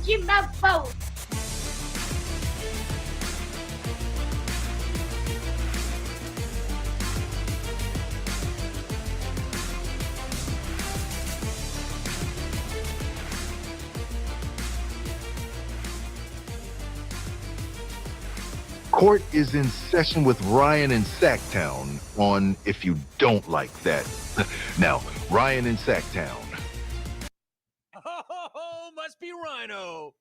you my vote. Court is in session with Ryan in Sacktown on If You Don't Like That. Now, Ryan in Sacktown. Oh, must be Ryno.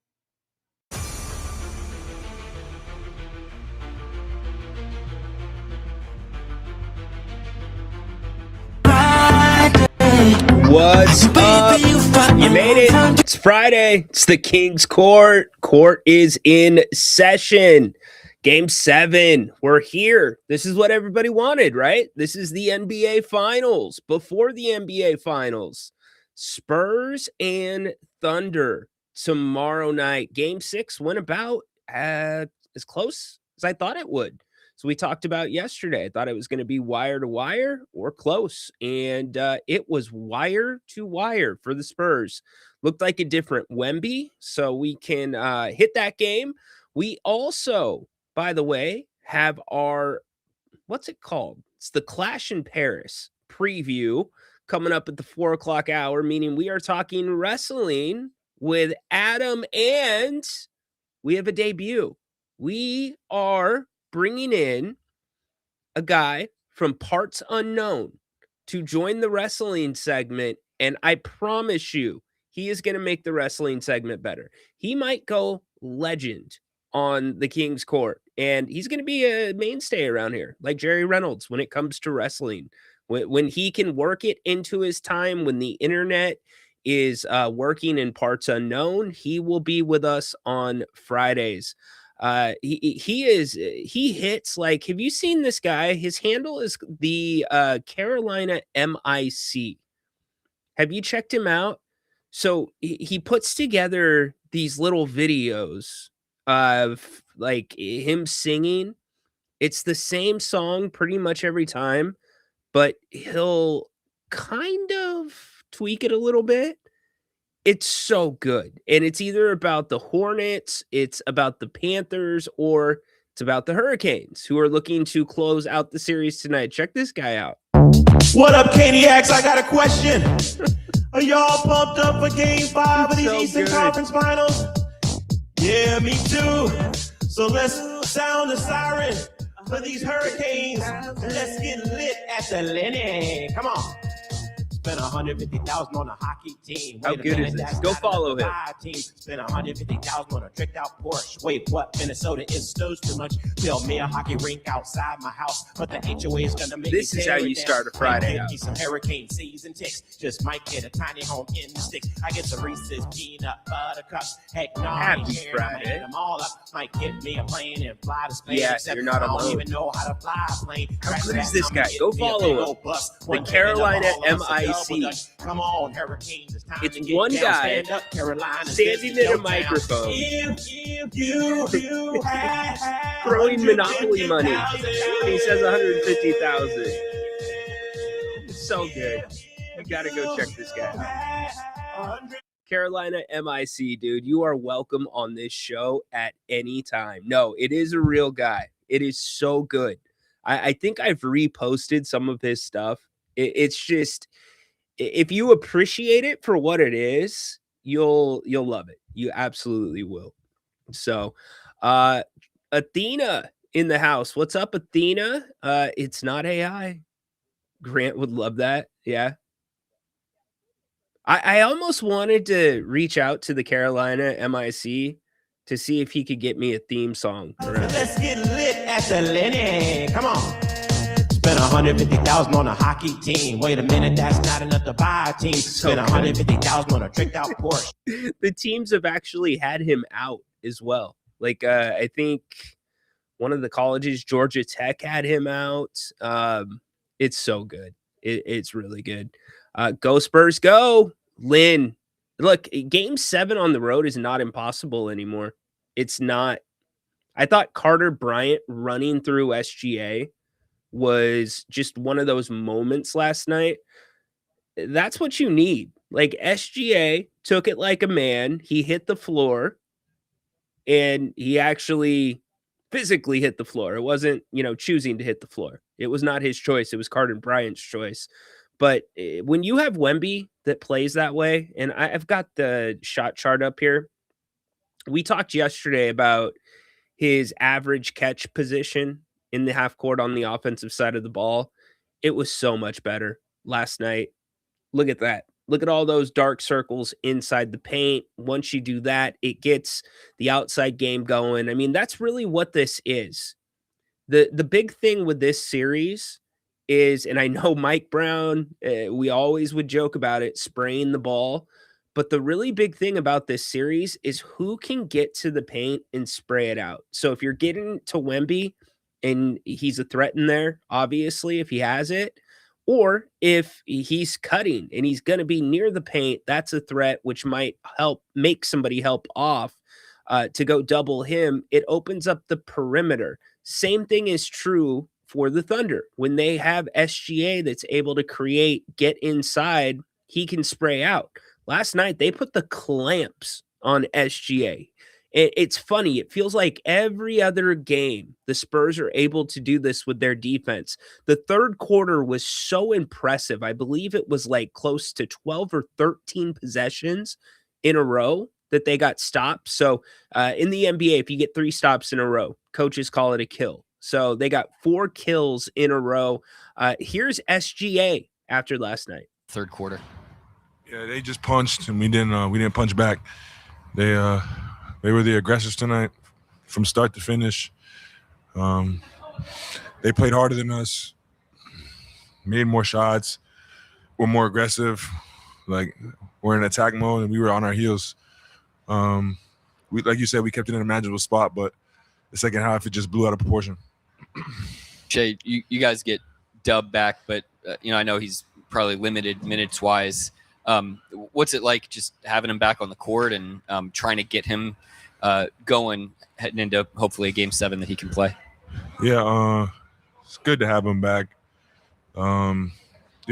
What's up? You made it. It's Friday. It's the King's Court. Court is in session. Game 7. We're here. This is what everybody wanted, right? This is the NBA Finals. Before the NBA Finals, Spurs and Thunder tomorrow night. Game 6 went about as close as I thought it would. So we talked about yesterday. I thought it was going to be wire to wire or close, and it was wire to wire for the Spurs. Looked like a different Wemby, so we can hit that game. We also, by the way, have our, what's it called? It's the Clash in Paris preview coming up at the 4 o'clock hour, meaning we are talking wrestling with Adam, and we have a debut. We are bringing in a guy from Parts Unknown to join the wrestling segment, and I promise you, he is going to make the wrestling segment better. He might go legend on the King's Court, and he's going to be a mainstay around here, like Jerry Reynolds when it comes to wrestling. When he can work it into his time, when the internet is working in Parts Unknown, he will be with us on Fridays. He hits like, have you seen this guy? His handle is the Carolina MIC. Have you checked him out? So he puts together these little videos of like him singing. It's the same song pretty much every time, but he'll kind of tweak it a little bit. It's so good. And it's either about the Hornets, it's about the Panthers, or it's about the Hurricanes, who are looking to close out the series tonight. Check this guy out. What up, Caniacs? I got a question. Are y'all pumped up for Game 5 of these Eastern Conference Finals? Yeah, me too. So let's sound the siren for these Hurricanes. Let's get lit at the Lenny. Come on. Spent $150,000 on a hockey team. How good is this? Go follow him. Spent $150,000 on a tricked out Porsche. Wait, what? Minnesota is too much. Build me a hockey rink outside my house, but the HOA is gonna make this is how you start a Friday out. Some hurricane season ticks. Just might get a tiny home in the sticks. I get some Reese's peanut butter cups. Heck no, Happy Friday. Them all up. Might get me a plane and fly to Spain. Yeah, you're not alone. I don't even know how to fly a plane. How good is this guy? Go follow him. The Carolina MIC. Come on, Hurricanes. It's one guy standing in a microphone throwing Monopoly money. He says 150,000. It's so good. You gotta go check this guy out. Carolina MIC, dude. You are welcome on this show at any time. No, it is a real guy. It is so good. I think I've reposted some of his stuff. It's just, if you appreciate it for what it is, you'll love it. You absolutely will. So, Athena in the house. What's up, Athena? It's not AI. Grant would love that. Yeah. I almost wanted to reach out to the Carolina MIC to see if he could get me a theme song. Let's get lit at the Lenny. Come on. Spent $150,000 on a hockey team. Wait a minute, that's not enough to buy a team. Spent $150,000 on a tricked out Porsche. The teams have actually had him out as well. Like, I think one of the colleges, Georgia Tech, had him out. It's so good. It's really good. Go Spurs, go. Lynn, look, Game 7 on the road is not impossible anymore. It's not. I thought Carter Bryant running through SGA was just one of those moments last night. That's what you need. Like SGA took it like a man. He hit the floor and he actually physically hit the floor. It wasn't, choosing to hit the floor. It was not his choice. It was Carter Bryant's choice. But when you have Wemby that plays that way, and I've got the shot chart up here. We talked yesterday about his average catch position in the half court on the offensive side of the ball. It was so much better last night. Look at that. Look at all those dark circles inside the paint. Once you do that, it gets the outside game going. I mean, that's really what this is. The big thing with this series is, and I know Mike Brown, we always would joke about it, spraying the ball. But the really big thing about this series is who can get to the paint and spray it out. So if you're getting to Wemby and he's a threat in there, obviously, if he has it, or if he's cutting and he's going to be near the paint, that's a threat which might help make somebody help off to go double him. It opens up the perimeter. Same thing is true for the Thunder. When they have SGA that's able to get inside, he can spray out. Last night, they put the clamps on SGA. It's funny. It feels like every other game, the Spurs are able to do this with their defense. The third quarter was so impressive. I believe it was like close to 12 or 13 possessions in a row that they got stopped. So in the NBA, if you get 3 stops in a row, coaches call it a kill. So they got 4 kills in a row. Here's SGA after last night. Third quarter. Yeah, they just punched and we didn't punch back. They were the aggressors tonight from start to finish. They played harder than us, made more shots, were more aggressive. Like, we're in attack mode and we were on our heels. Like you said, we kept it in a manageable spot, but the second half, it just blew out of proportion. Shay, you guys get dubbed back, but I know he's probably limited minutes-wise. What's it like just having him back on the court and trying to get him going, heading into hopefully a Game 7 that he can play? Yeah, it's good to have him back. We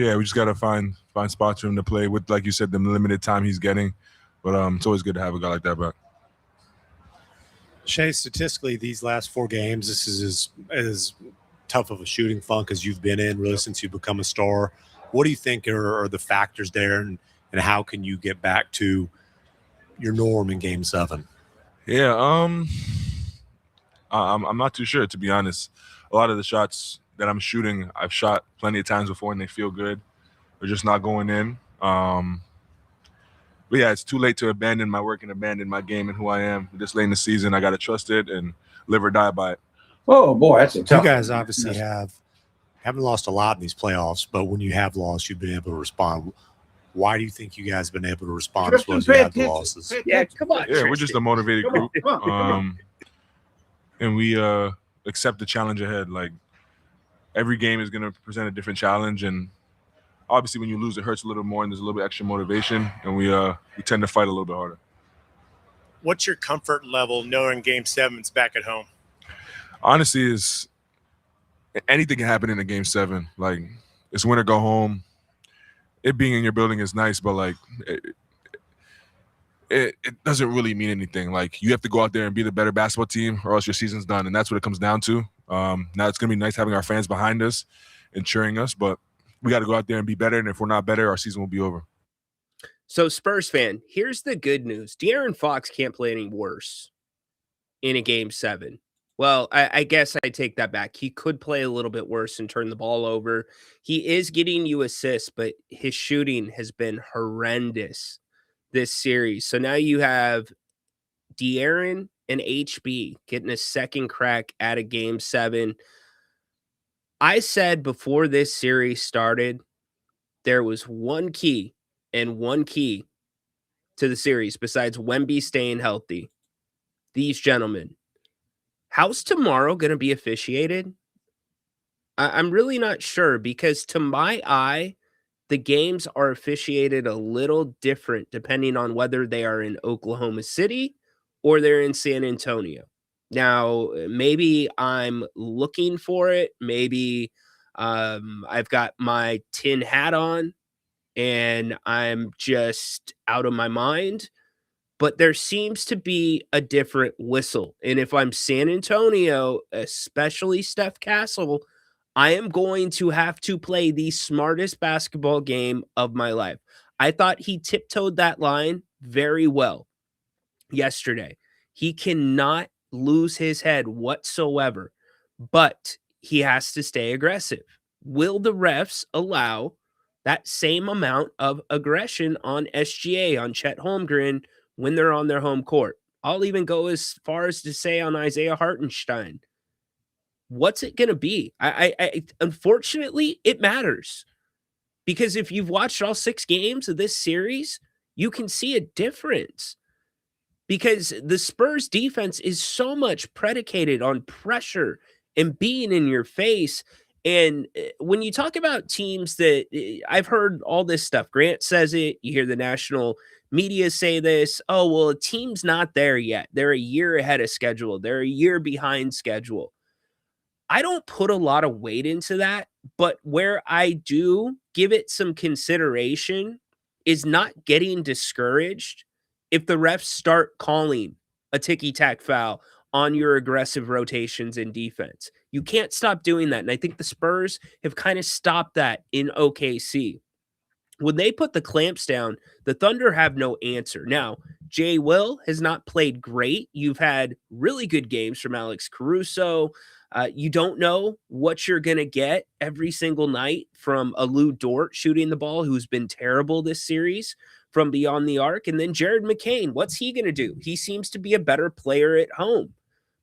just got to find spots for him to play with, like you said, the limited time he's getting. But it's always good to have a guy like that back. Shay, statistically, these last 4 games, this is as tough of a shooting funk as you've been in, really, since you've become a star. What do you think are the factors there, and how can you get back to your norm in Game 7? Yeah, I'm not too sure, to be honest. A lot of the shots that I'm shooting, I've shot plenty of times before, and they feel good. They're just not going in. But yeah, it's too late to abandon my work and abandon my game and who I am. This late in the season, I got to trust it and live or die by it. Oh, boy, that's a tough. You guys obviously haven't lost a lot in these playoffs, but when you have lost, you've been able to respond. Why do you think you guys have been able to respond as well as you have the losses? Yeah, come on. Yeah, we're just a motivated group. And we accept the challenge ahead. Like, every game is going to present a different challenge, and obviously when you lose, it hurts a little more, and there's a little bit extra motivation, and we tend to fight a little bit harder. What's your comfort level knowing Game 7's back at home? Honestly, is anything can happen in a Game 7. Like, it's win or go home. It being in your building is nice, but like it doesn't really mean anything. Like, you have to go out there and be the better basketball team, or else your season's done, and that's what it comes down to. Now it's gonna be nice having our fans behind us and cheering us, but we got to go out there and be better. And if we're not better, our season will be over. So, Spurs fan, here's the good news. De'Aaron Fox can't play any worse in a Game 7. Well, I guess I take that back. He could play a little bit worse and turn the ball over. He is getting you assists, but his shooting has been horrendous this series. So now you have De'Aaron and HB getting a second crack at a Game 7. I said before this series started, there was one key to the series besides Wemby staying healthy. These gentlemen. How's tomorrow going to be officiated? I'm really not sure, because to my eye, the games are officiated a little different depending on whether they are in Oklahoma City or they're in San Antonio. Now, maybe I'm looking for it. Maybe I've got my tin hat on, and I'm just out of my mind. But there seems to be a different whistle. And if I'm San Antonio, especially Steph Castle, I am going to have to play the smartest basketball game of my life. I thought he tiptoed that line very well yesterday. He cannot lose his head whatsoever, but he has to stay aggressive. Will the refs allow that same amount of aggression on SGA, on Chet Holmgren, when they're on their home court? I'll even go as far as to say on Isaiah Hartenstein. What's it going to be? Unfortunately, it matters, because if you've watched all 6 games of this series, you can see a difference, because the Spurs defense is so much predicated on pressure and being in your face. And when you talk about teams that I've heard all this stuff, Grant says it, you hear the national media say this. Oh, well, a team's not there yet. They're a year ahead of schedule. They're a year behind schedule. I don't put a lot of weight into that, but where I do give it some consideration is not getting discouraged if the refs start calling a ticky-tack foul on your aggressive rotations in defense. You can't stop doing that, and I think the Spurs have kind of stopped that in OKC. When they put the clamps down, the Thunder have no answer. Now, Jay Will has not played great. You've had really good games from Alex Caruso. You don't know what you're going to get every single night from a Lou Dort shooting the ball, who's been terrible this series from beyond the arc. And then Jared McCain, what's he going to do? He seems to be a better player at home.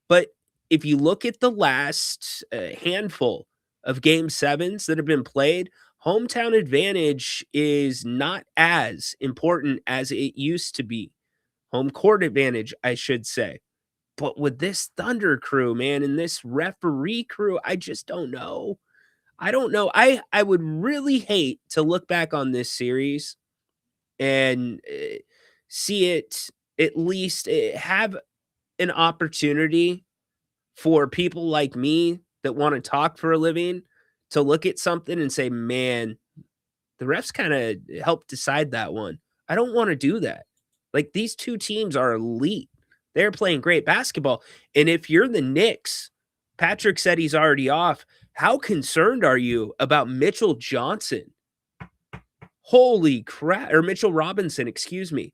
But if you look at the last handful of game 7s that have been played, hometown advantage is not as important as it used to be. Home court advantage, I should say. But with this Thunder crew, man, and this referee crew, I just don't know. I don't know. I would really hate to look back on this series and see it at least have an opportunity for people like me that want to talk for a living to look at something and say, man, the refs kind of helped decide that one. I don't want to do that. Like, these two teams are elite. They're playing great basketball. And if you're the Knicks, Patrick said he's already off. How concerned are you about Mitchell Johnson? Holy crap. Or Mitchell Robinson, excuse me.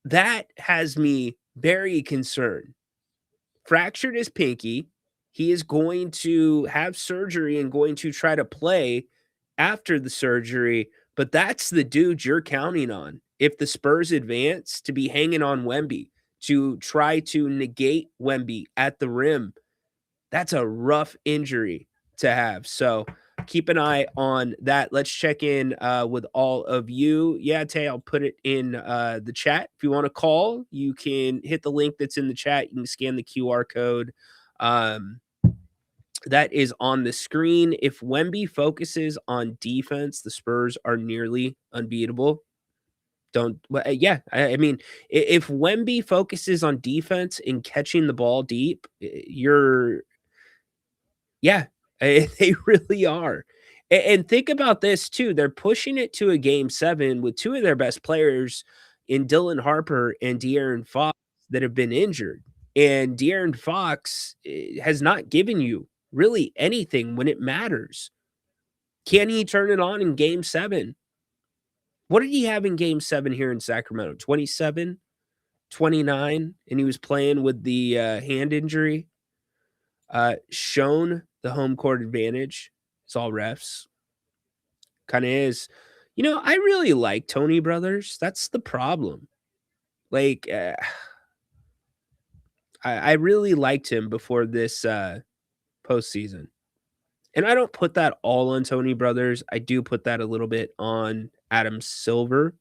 That has me very concerned. Fractured his pinky. He is going to have surgery and going to try to play after the surgery. But that's the dude you're counting on if the Spurs advance, to be hanging on Wemby, to try to negate Wemby at the rim. That's a rough injury to have. So keep an eye on that. Let's check in with all of you. Yeah, Tay, I'll put it in the chat. If you want to call, you can hit the link that's in the chat. You can scan the QR code that is on the screen. If Wemby focuses on defense, the Spurs are nearly unbeatable. I mean, if Wemby focuses on defense and catching the ball deep, they really are. And think about this too. They're pushing it to a game 7 with 2 of their best players in Dylan Harper and De'Aaron Fox that have been injured. And De'Aaron Fox has not given you really anything when it matters. Can he turn it on in game 7? What did he have in game 7 here in Sacramento? 27, 29, and he was playing with the hand injury. Shown the home court advantage. It's all refs. Kind of is. You know, I really like Tony Brothers. That's the problem. Like, I really liked him before this postseason. And I don't put that all on Tony Brothers. I do put that a little bit on Adam Silver.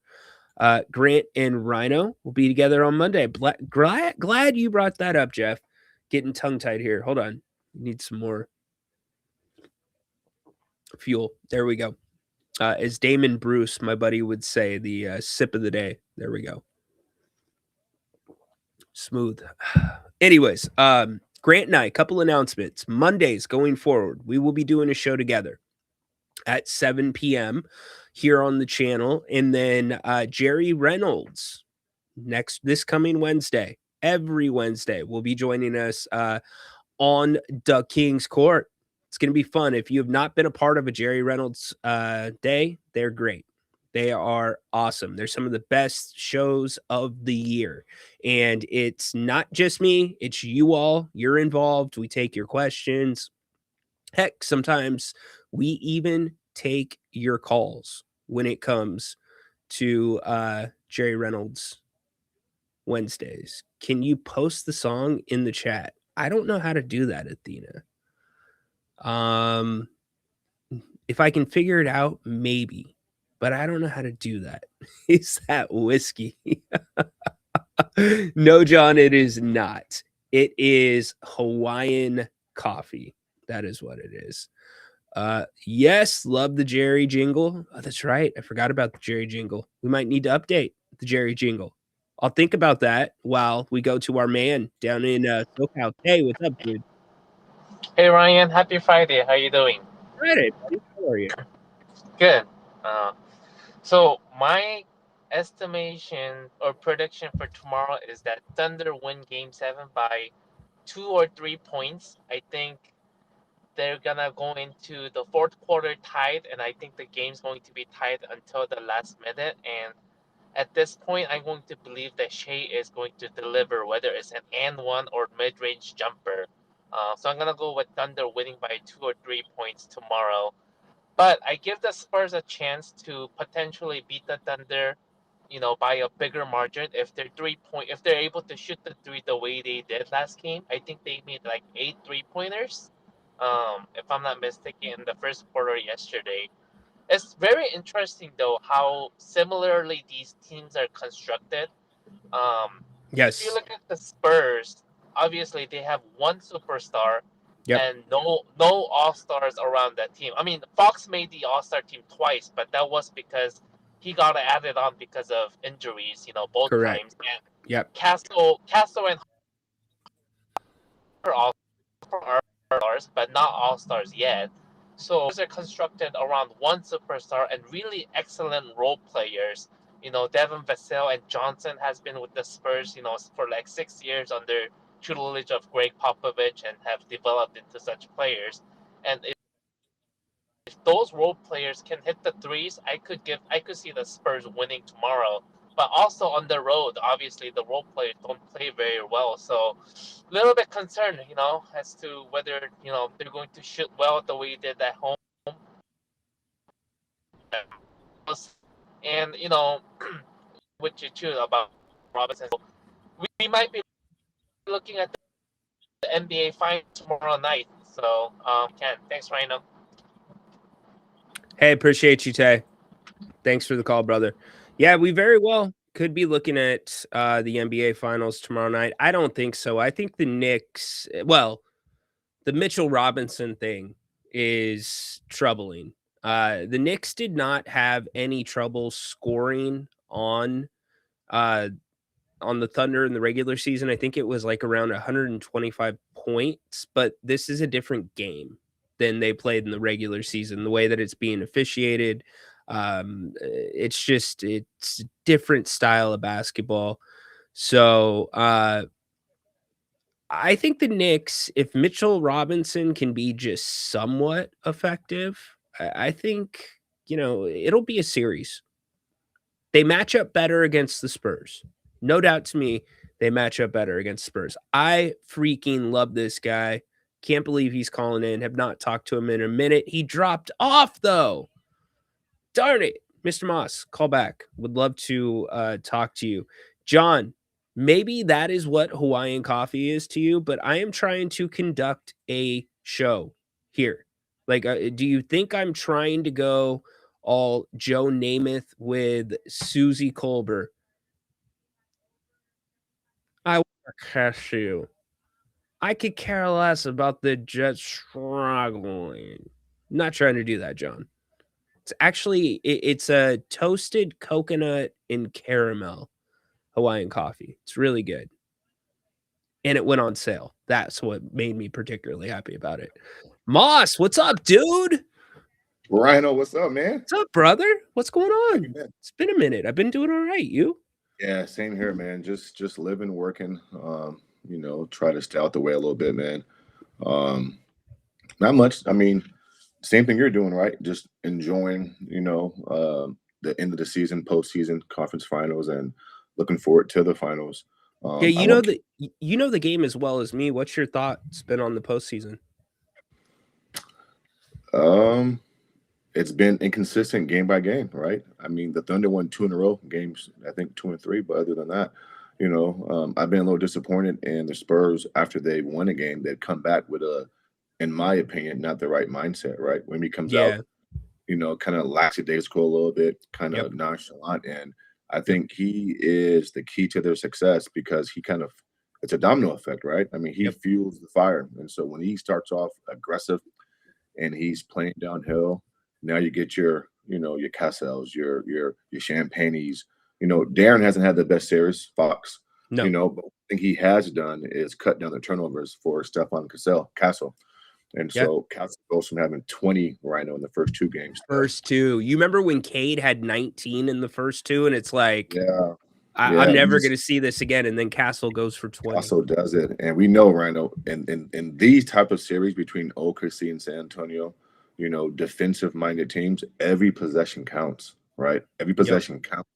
Grant and Ryno will be together on Monday. Glad you brought that up, Jeff. Getting tongue-tied here. Hold on. Need some more fuel. There we go. As Damon Bruce, my buddy, would say, the sip of the day. There we go. Smooth. Anyways, Grant and I, a couple announcements. Mondays going forward, we will be doing a show together. at 7 p.m. here on the channel. And then Jerry Reynolds this coming Wednesday, every Wednesday, will be joining us on the King's Court. It's going to be fun. If you have not been a part of a Jerry Reynolds day, they're great. They are awesome. They're some of the best shows of the year. And it's not just me, it's you all. You're involved. We take your questions. Heck, sometimes we even take your calls when it comes to Jerry Reynolds Wednesdays. Can you post the song in the chat? I don't know how to do that, Athena. If I can figure it out, maybe, but I don't know how to do that. Is that whiskey? No, John, it is not. It is Hawaiian coffee. That is what it is. Yes, love the Jerry jingle. Oh, that's right. I forgot about the Jerry jingle. We might need to update the Jerry jingle. I'll think about that while we go to our man down in SoCal. Hey, what's up, dude? Hey Ryan, happy Friday. How you doing? Friday, buddy. How are you? Good. So my estimation or prediction for tomorrow is that Thunder win Game 7 by 2 or 3 points. I think they're gonna go into the fourth quarter tied, and I think the game's going to be tied until the last minute. And at this point, I'm going to believe that Shea is going to deliver, whether it's an and one or mid-range jumper. So I'm gonna go with Thunder winning by 2 or 3 points tomorrow. But I give the Spurs a chance to potentially beat the Thunder, by a bigger margin if they're able to shoot the three the way they did last game. I think they made like 8 3-pointers, if I'm not mistaken, in the first quarter yesterday. It's very interesting though how similarly these teams are constructed. Yes. If you look at the Spurs, obviously they have one superstar. Yep. And no all-stars around that team. I mean, Fox made the all-star team twice, but that was because he got added on because of injuries, both Correct. times. And Yep. Castle and are all-stars, but not all-stars yet. So those are constructed around one superstar and really excellent role players. Devin Vassell and Johnson has been with the Spurs, for like 6 years under tutelage of Greg Popovich and have developed into such players. And if those role players can hit the threes, I could see the Spurs winning tomorrow. But also on the road, obviously the role players don't play very well, so a little bit concerned, as to whether they're going to shoot well the way they did at home. And with you too about Robinson, we might be looking at the NBA Finals tomorrow night. So, Ken, thanks, Ryno. Hey, appreciate you, Tay. Thanks for the call, brother. Yeah, we very well could be looking at the NBA Finals tomorrow night. I don't think so. I think the Knicks, the Mitchell Robinson thing is troubling. The Knicks did not have any trouble scoring on the Thunder in the regular season. I think it was like around 125 points, but this is a different game than they played in the regular season. The way that it's being officiated, it's a different style of basketball. So I think the Knicks, if Mitchell Robinson can be just somewhat effective, I think, it'll be a series. They match up better against the Spurs. No doubt to me, they match up better against Spurs. I freaking love this guy. Can't believe he's calling in. Have not talked to him in a minute. He dropped off, though. Darn it. Mr. Moss, call back. Would love to talk to you. John, maybe that is what Hawaiian coffee is to you, but I am trying to conduct a show here. Like, do you think I'm trying to go all Joe Namath with Susie Colbert? I want to catch you. I could care less about the Jets struggling. Not trying to do that, John. It's actually it's a toasted coconut and caramel Hawaiian coffee. It's really good. And it went on sale. That's what made me particularly happy about it. Moss, what's up, dude? Ryno, what's up, man? What's up, brother? What's going How on? you been? It's been a minute. I've been doing all right. You? Yeah, same here, man. Just living, working. Try to stay out the way a little bit, man. Um, Not much. I mean, same thing you're doing, right? Just enjoying, the end of the season, postseason, conference finals, and looking forward to the finals. Yeah, I want you know the game as well as me. What's your thoughts been on the postseason? It's been inconsistent game by game, right? I mean, the Thunder won 2 in a row games, I think 2 and 3, but other than that, I've been a little disappointed in the Spurs after they won a game. They'd come back with in my opinion, not the right mindset, right? When he comes out, Yeah. kind of lackadaisical a little bit, kind Yep. of nonchalant. And I think he is the key to their success because it's a domino effect, right? I mean, he Yep. fuels the fire. And so when he starts off aggressive and he's playing downhill, now you get your Cassels, your Champagnes. Darren hasn't had the best series, Fox. No. But what I think he has done is cut down the turnovers for Stefan Castle. And Yeah. so Castle goes from having 20 Ryno in the first 2 games. First two. You remember when Cade had 19 in the first two, and it's like, Yeah. I'm you never just- going to see this again. And then Castle goes for 20. Castle does it. And we know Ryno in these type of series between OKC and San Antonio, defensive minded teams, every possession counts, right? Every possession counts.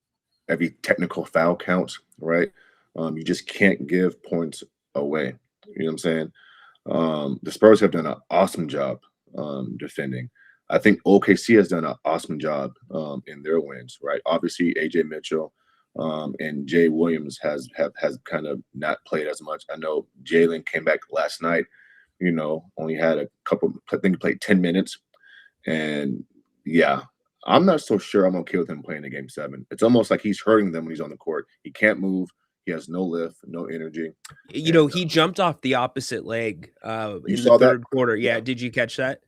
Every technical foul counts, right? You just can't give points away. You know what I'm saying? The Spurs have done an awesome job defending. I think OKC has done an awesome job in their wins, right? Obviously, AJ Mitchell and Jay Williams has kind of not played as much. I know Jalen came back last night, only had a couple, I think he played 10 minutes. And yeah, I'm not so sure I'm okay with him playing in game 7. It's almost like he's hurting them when he's on the court. He can't move. He has no lift, no energy. He jumped off the opposite leg in saw the that? third quarter. Yeah. Yeah. Did you catch that?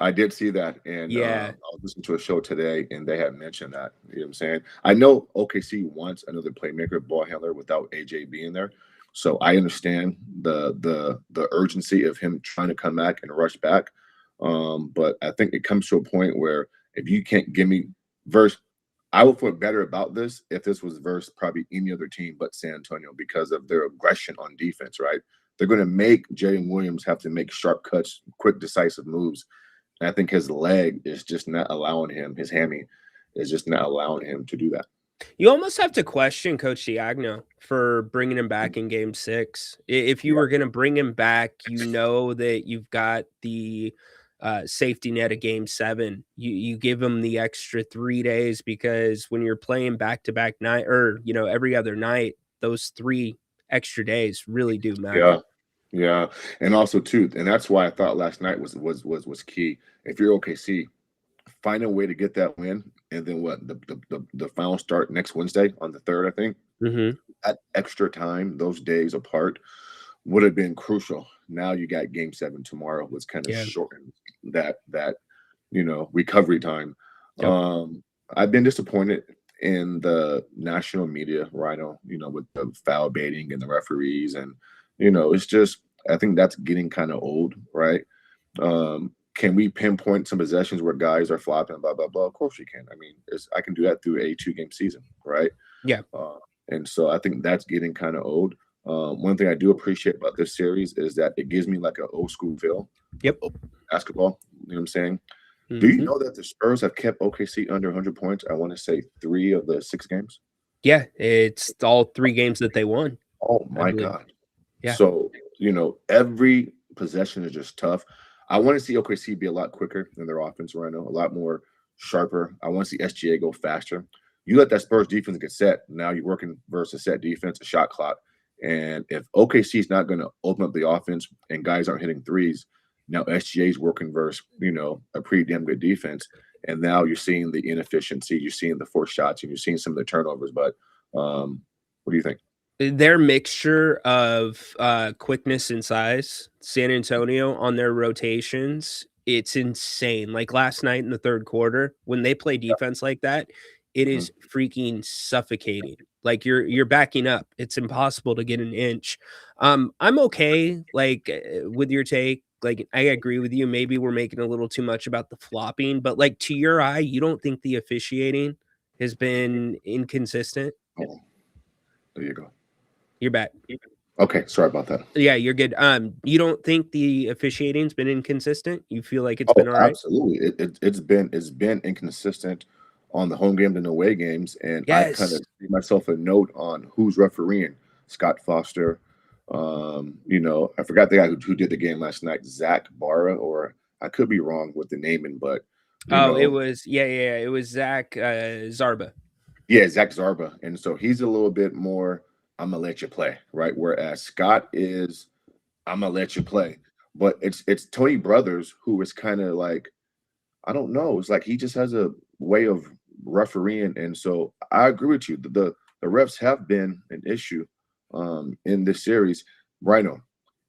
I did see that. And Yeah. I was listening to a show today and they had mentioned that. You know what I'm saying? I know OKC wants another playmaker, ball handler without AJ being there. So I understand the urgency of him trying to come back and rush back. But I think it comes to a point where if you can't give me I would feel better about this if this was versus probably any other team but San Antonio because of their aggression on defense, right? They're going to make Jalen Williams have to make sharp cuts, quick, decisive moves. And I think his leg is just not allowing him, his hammy is just not allowing him to do that. You almost have to question Coach Diagno for bringing him back in game 6. If you were going to bring him back, that you've got the safety net of game 7. You give him the extra 3 days because when you're playing back-to-back night or, every other night, those 3 extra days really do matter. Yeah. And also too, and that's why I thought last night was key. If you're OKC, find a way to get that win. And then the final start next Wednesday on the 3rd, I think. Mm-hmm. That extra time, those days apart, would have been crucial. Now you got game 7 tomorrow, was kind of shortened that recovery time. Yep. I've been disappointed in the national media, Ryno, with the foul baiting and the referees. And, it's just, I think that's getting kind of old, right? Can we pinpoint some possessions where guys are flopping, blah, blah, blah? Of course you can. I mean, I can do that through a 2-game season, right? Yeah. And so I think that's getting kind of old. One thing I do appreciate about this series is that it gives me like an old school feel. Yep. Basketball, you know what I'm saying? Mm-hmm. Do you know that the Spurs have kept OKC under 100 points? I want to say 3 of the 6 games. Yeah, it's all 3 games that they won. Oh my God. Yeah. So, every possession is just tough. I want to see OKC be a lot quicker in their offense right now, a lot more sharper. I want to see SGA go faster. You let that Spurs defense get set. Now you're working versus a set defense, a shot clock. And if OKC is not going to open up the offense and guys aren't hitting threes, now SGA is working versus, a pretty damn good defense. And now you're seeing the inefficiency, you're seeing the forced shots, and you're seeing some of the turnovers. But what do you think? Their mixture of quickness and size, San Antonio on their rotations, it's insane. Like last night in the third quarter, when they play defense like that, it is freaking suffocating. Like you're backing up. It's impossible to get an inch. I'm okay, like with your take. like I agree with you. Maybe we're making a little too much about the flopping, but like to your eye, you don't think the officiating has been inconsistent? Oh, there you go. You're back. Okay, sorry about that. Yeah, you're good. You don't think the officiating's been inconsistent? You feel like it's Oh, been all right? absolutely. It's been inconsistent on the home games and away games, and I kind Yes. of made myself a note on who's refereeing. Scott Foster, I forgot the guy who did the game last night, Zach Barra, or I could be wrong with the naming, but It was it was Zach Zarba. yeah, Zach Zarba, and so he's a little bit more. I'm gonna let you play, right? Whereas Scott is, I'm gonna let you play, but it's Tony Brothers who is kind of like, I don't know. It's like he just has a way of refereeing, and so I agree with you. The refs have been an issue in this series. Ryno,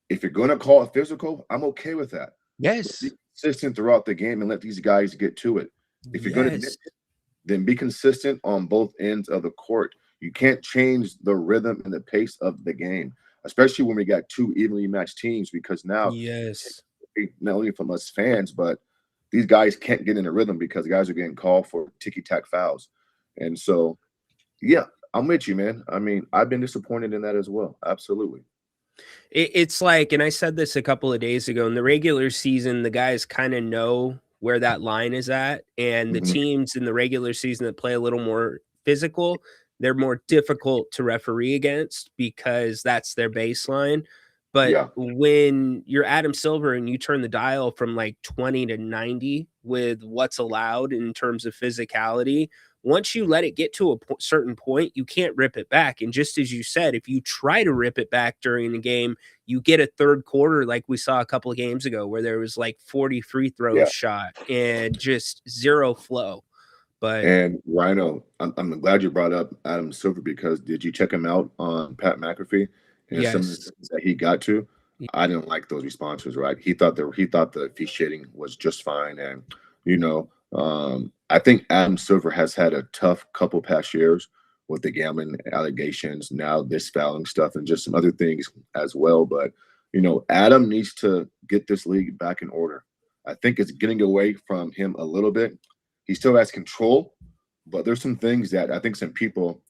if you're going to call it physical, I'm okay with that. Yes. Be consistent throughout the game and let these guys get to it. If you're going to nit it, then be consistent on both ends of the court. You can't change the rhythm and the pace of the game, especially when we got two evenly matched teams, because now, not only from us fans, but these guys can't get in a rhythm because guys are getting called for ticky-tack fouls. And so, yeah, I'm with you, man. I mean, I've been disappointed in that as well. Absolutely. It's like, and I said this a couple of days ago, in the regular season, the guys kind of know where that line is at. And the teams in the regular season that play a little more physical, they're more difficult to referee against because that's their baseline. But when you're Adam Silver and you turn the dial from like 20 to 90 with what's allowed in terms of physicality, once you let it get to a certain point, you can't rip it back. And just as you said, if you try to rip it back during the game, you get a third quarter like we saw a couple of games ago where there was like 40 free throws shot and just zero flow. And Ryno, I'm glad you brought up Adam Silver, because did you check him out on Pat McAfee and some of the things that he got to? I didn't like those responses. Right? He thought the officiating was just fine, and I think Adam Silver has had a tough couple past years with the gambling allegations, now this fouling stuff, and just some other things as well. But Adam needs to get this league back in order. I think it's getting away from him a little bit. He still has control, but there's some things that I think some people,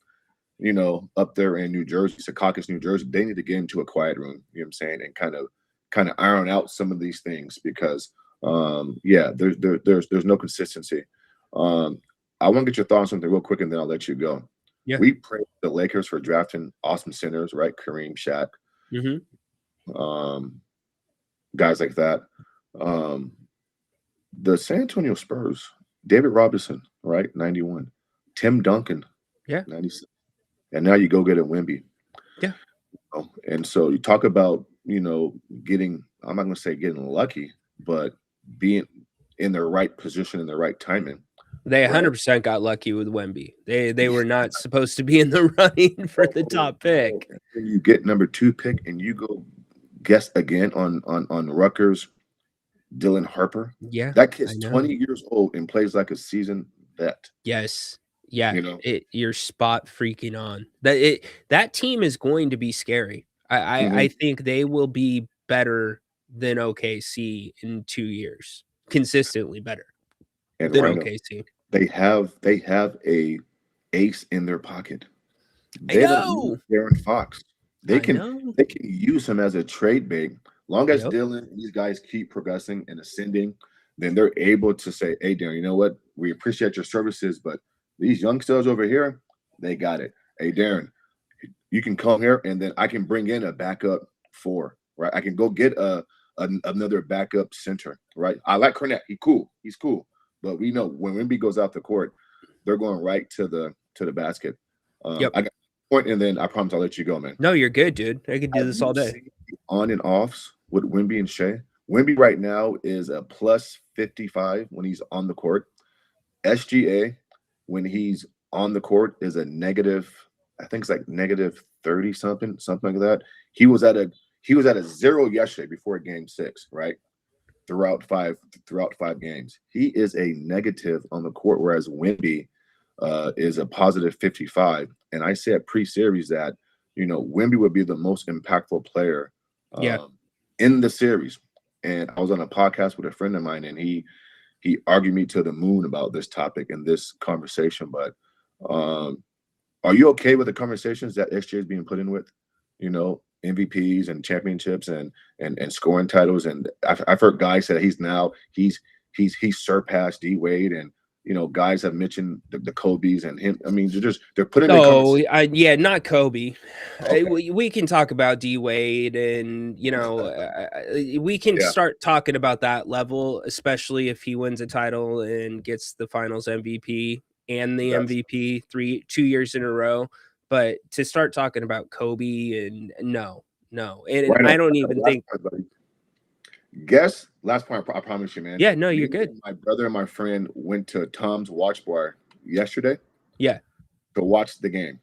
up there in New Jersey, Secaucus, New Jersey, they need to get into a quiet room, you know what I'm saying, and kind of iron out some of these things, because there's no consistency. I want to get your thoughts on something real quick, and then I'll let you go. Yeah. We praise the Lakers for drafting awesome centers, right? Kareem, Shaq, guys like that. The San Antonio Spurs, David Robinson, right? 91. Tim Duncan, 96. And now you go get a Wemby. Yeah. And so you talk about, getting, I'm not going to say getting lucky, but being in the right position in the right timing. They 100% got lucky with Wemby. They were not supposed to be in the running for the top pick. You get number 2 pick and you go guess again on Rutgers, Dylan Harper. Yeah. That kid's 20 years old and plays like a seasoned vet. Yes. Yeah. You're spot freaking on. That team is going to be scary. I think they will be better than OKC in 2 years. Consistently better than OKC. They have a ace in their pocket. They don't need Ryno I Fox. They can use him as a trade bait. Long as Dylan and these guys keep progressing and ascending, then they're able to say, hey, Darren, you know what? We appreciate your services, but these youngsters over here, they got it. Hey, Darren, you can come here, and then I can bring in a backup 4, right? I can go get another backup center, right? I like Cornette. He's cool. But we know when Wemby goes out the court, they're going right to the basket. I got a point, and then I promise I'll let you go, man. No, you're good, dude. I could do this all day. On and offs with Wemby and Shea. Wemby right now is a plus 55 when he's on the court. SGA, when he's on the court, is a negative, I think it's like negative 30 something like that. He was at a 0 yesterday before game 6, right? Throughout five games. He is a negative on the court, whereas Wemby is a positive 55. And I said pre-series that, Wemby would be the most impactful player in the series. and I was on a podcast with a friend of mine, and he argued me to the moon about this topic and this conversation. But are you okay with the conversations that SJ is being put in with? You know, MVPs and championships and scoring titles. And I've heard guys say that he's surpassed D Wade, and you know, guys have mentioned the Kobe's and him. I mean, they're putting. Oh, yeah, not Kobe. Okay. We can talk about D Wade, and you know, we can start talking about that level, especially if he wins a title and gets the Finals MVP and the MVP 2 years in a row. But to start talking about Kobe, and no, and I don't even think. Guess last point. I promise you, man. Yeah, no, you're good. My brother and my friend went to Tom's Watch Bar yesterday. Yeah, to watch the game,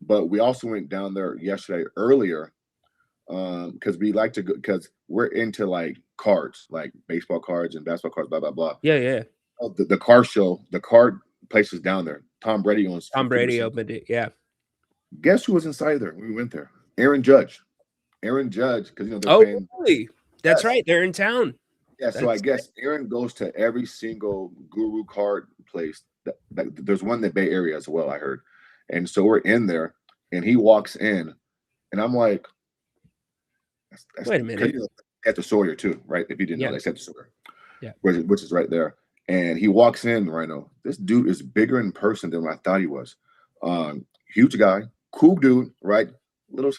but we also went down there yesterday earlier because we like to go, because we're into like cards, like baseball cards and basketball cards, blah blah blah. Yeah. The car show, the card place is down there. Tom Brady owns. Tom Brady opened it. Yeah. Guess who was inside there when we went there? Aaron Judge, because you know they're paying. Really? That's right. They're in town. Yeah, so I guess Aaron goes to every single Guru card place. There's one in the Bay Area as well, I heard. And so we're in there, and he walks in, and I'm like, wait a minute. You know, at the Sawyer too, right? If you didn't know, that's at the Sawyer. Yeah. Which is right there. And he walks in, Ryno. This dude is bigger in person than what I thought he was. Huge guy, cool dude, right? Little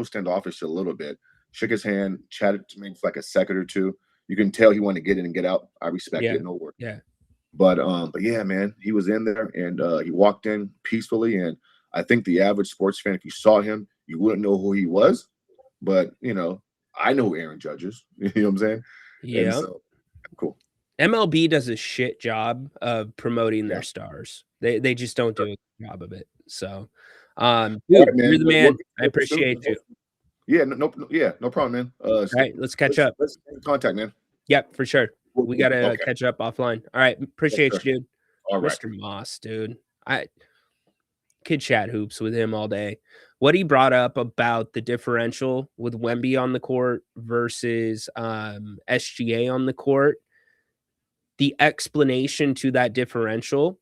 standoffish a little bit. Shook his hand, chatted to me for like a second or two. You can tell he wanted to get in and get out. I respect it, no worries. Yeah. But yeah, man, he was in there, and he walked in peacefully. And I think the average sports fan, if you saw him, you wouldn't know who he was. But you know, I know who Aaron Judge is. You know what I'm saying? Yeah. So, cool. MLB does a shit job of promoting their stars. They just don't do a good job of it. So, dude, right, you're the man. I appreciate you. Yeah, no problem, man. All right, let's catch up. Let's stay in contact, man. Yep, for sure. We gotta catch up offline. All right, appreciate you, dude. All right. Mr. Moss, dude. I could chat hoops with him all day. What he brought up about the differential with Wemby on the court versus SGA on the court, the explanation to that differential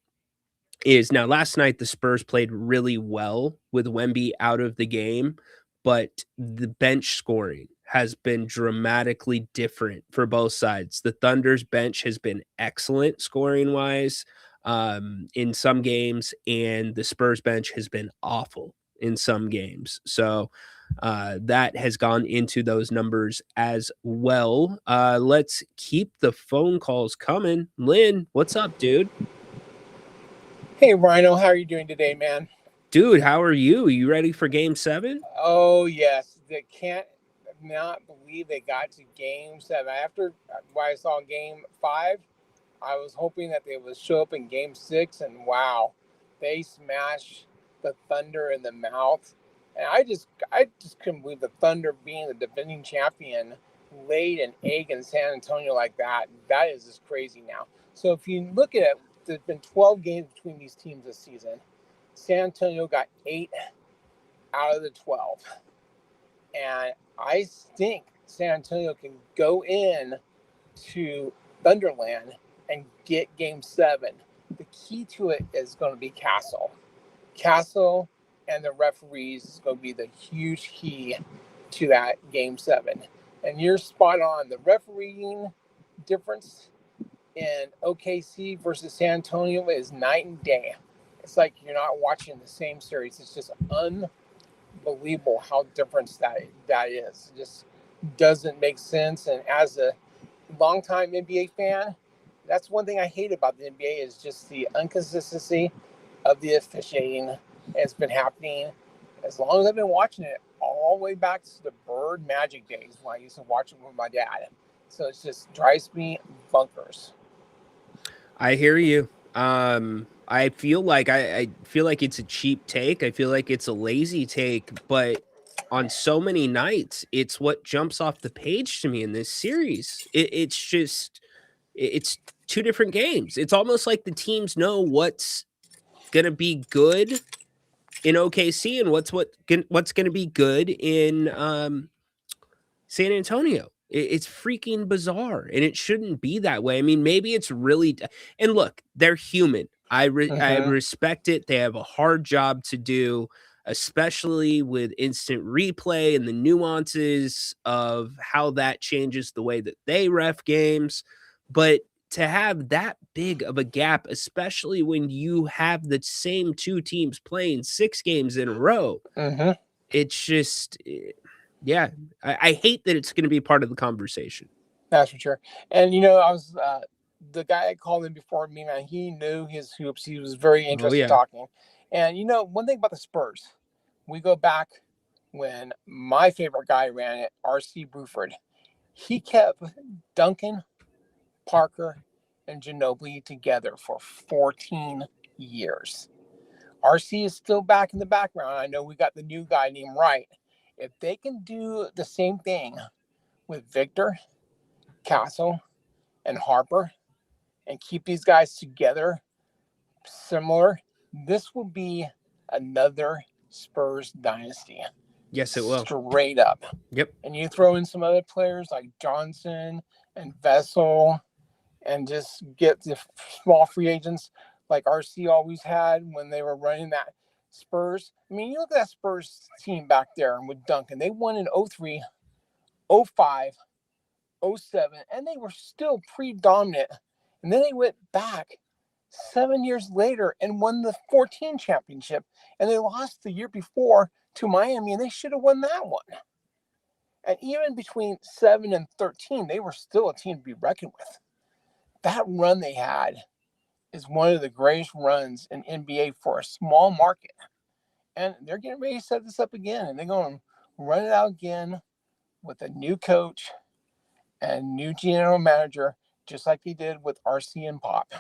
is now last night the Spurs played really well with Wemby out of the game, but the bench scoring has been dramatically different for both sides. The Thunder's bench has been excellent scoring wise in some games, and the Spurs bench has been awful in some games. So that has gone into those numbers as well. Let's keep the phone calls coming. Lynn, what's up, dude? Hey, Ryno, how are you doing today, man? Dude, how are you? You ready for Game 7? Oh, yes. They can't not believe they got to Game 7. After what I saw Game 5, I was hoping that they would show up in Game 6, and wow, they smashed the Thunder in the mouth. And I just couldn't believe the Thunder, being the defending champion, laid an egg in San Antonio like that. That is just crazy now. So if you look at it, there's been 12 games between these teams this season. San Antonio got 8 out of the 12. And I think San Antonio can go in to Thunderland and get Game 7. The key to it is going to be Castle. Castle and the referees is going to be the huge key to that Game 7. And you're spot on. The refereeing difference in OKC versus San Antonio is night and day. It's like you're not watching the same series. It's just unbelievable how different that is. It just doesn't make sense. And as a longtime NBA fan, that's one thing I hate about the NBA is just the inconsistency of the officiating. It's been happening as long as I've been watching it, all the way back to the Bird Magic days when I used to watch it with my dad. So it just drives me bonkers. I hear you. I feel like I feel like it's a cheap take. I feel like it's a lazy take, but on so many nights, it's what jumps off the page to me in this series. It's two different games. It's almost like the teams know what's gonna be good in OKC and what's gonna be good in San Antonio. It's freaking bizarre, and it shouldn't be that way. I mean, maybe it's really and look, they're human. I respect it. They have a hard job to do, especially with instant replay and the nuances of how that changes the way that they ref games. But to have that big of a gap, especially when you have the same two teams playing 6 games in a row, it's just yeah, I hate that it's going to be part of the conversation. That's for sure. And I was the guy that called in before me, man. He knew his hoops. He was very interested in talking. And one thing about the Spurs, we go back when my favorite guy ran it, R.C. Bruford. He kept Duncan, Parker, and Ginobili together for 14 years. RC is still back in the background. I know we got the new guy named Wright. If they can do the same thing with Victor, Castle, and Harper and keep these guys together similar, this will be another Spurs dynasty. Yes, it will. Straight up. Yep. And you throw in some other players like Johnson and Vessel and just get the small free agents like RC always had when they were running that Spurs. I mean, you look at that Spurs team back there with Duncan. They won in 03, 05, 07, and they were still predominant. And then they went back 7 years later and won the 14 championship. And they lost the year before to Miami, and they should have won that one. And even between 7 and 13, they were still a team to be reckoned with. That run they had is one of the greatest runs in NBA for a small market. And they're getting ready to set this up again. And they're going to run it out again with a new coach and new general manager, just like they did with RC and Pop.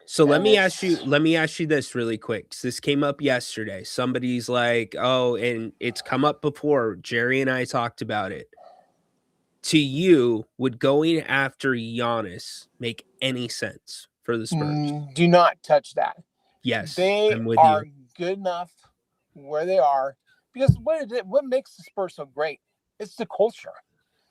So let me ask you this really quick. This came up yesterday. Somebody's like, oh, and it's come up before. Jerry and I talked about it. To you, would going after Giannis make any sense for the Spurs? Do not touch that. Yes, they I'm with are you. Good enough where they are, because what makes the Spurs so great? It's the culture.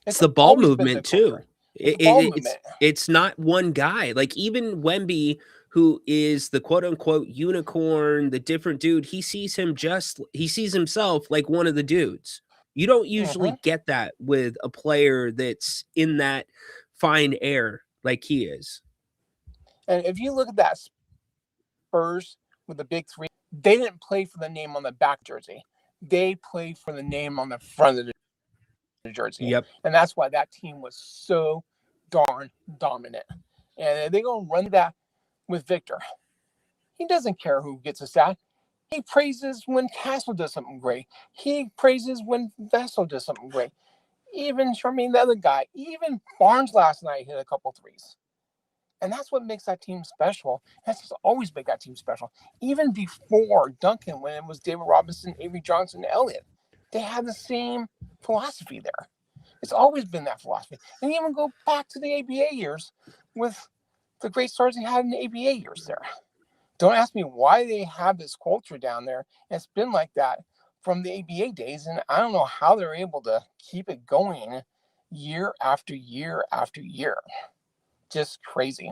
It's the ball movement too. It's not one guy. Like even Wemby, who is the quote unquote unicorn, the different dude, he sees himself like one of the dudes. You don't usually get that with a player that's in that fine air like he is. And if you look at that Spurs with the big three, they didn't play for the name on the back jersey. They played for the name on the front of the jersey. Yep. And that's why that team was so darn dominant. And they're going to run that with Victor. He doesn't care who gets a sack. He praises when Castle does something great. He praises when Vessel does something great. Even Charmaine, the other guy, even Barnes last night hit a couple threes. And that's what makes that team special. That's just always made that team special. Even before Duncan, when it was David Robinson, Avery Johnson, and Elliott, they had the same philosophy there. It's always been that philosophy. And even go back to the ABA years with the great stars they had in the ABA years there. Don't ask me why they have this culture down there. It's been like that from the ABA days, and I don't know how they're able to keep it going year after year after year. Just crazy.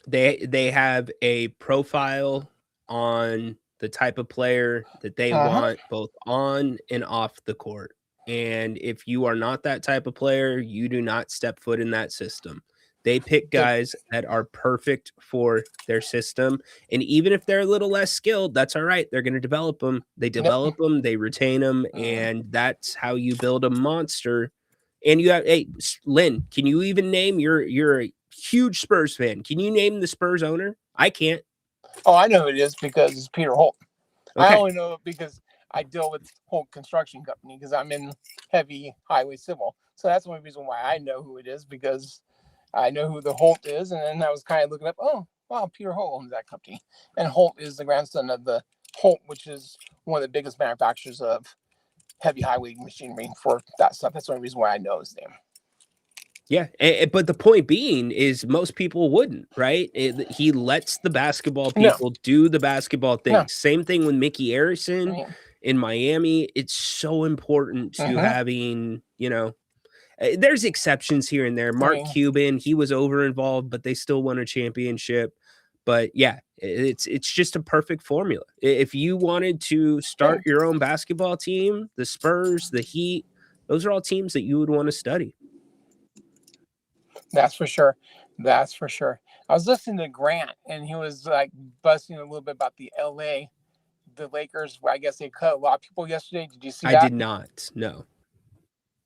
They have a profile on the type of player that they want both on and off the court. And if you are not that type of player, you do not step foot in that system. They pick guys that are perfect for their system. And even if they're a little less skilled, that's all right. They're going to develop them. They develop them, they retain them, and that's how you build a monster. And you have, hey, Lynn, can you even name, you're a huge Spurs fan. Can you name the Spurs owner? I can't. Oh, I know who it is because it's Peter Holt. Okay. I only know it because I deal with Holt Construction Company because I'm in heavy highway civil. So that's the only reason why I know who it is, because I know who the Holt is. And then I was kind of looking up, oh, wow, Peter Holt owns that company. And Holt is the grandson of the Holt, which is one of the biggest manufacturers of heavy highway machinery for that stuff. That's the only reason why I know his name. Yeah, but the point being is most people wouldn't, right? He lets the basketball people do the basketball thing. No. Same thing with Mickey Harrison in Miami. It's so important to having, There's exceptions here and there. Mark mean- Cuban, he was over involved, but they still won a championship. But yeah, it's just a perfect formula. If you wanted to start your own basketball team, the Spurs, the Heat, those are all teams that you would want to study. That's for sure. That's for sure. I was listening to Grant, and he was like busting a little bit about the Lakers. Where I guess they cut a lot of people yesterday. Did you see that? I did not. No.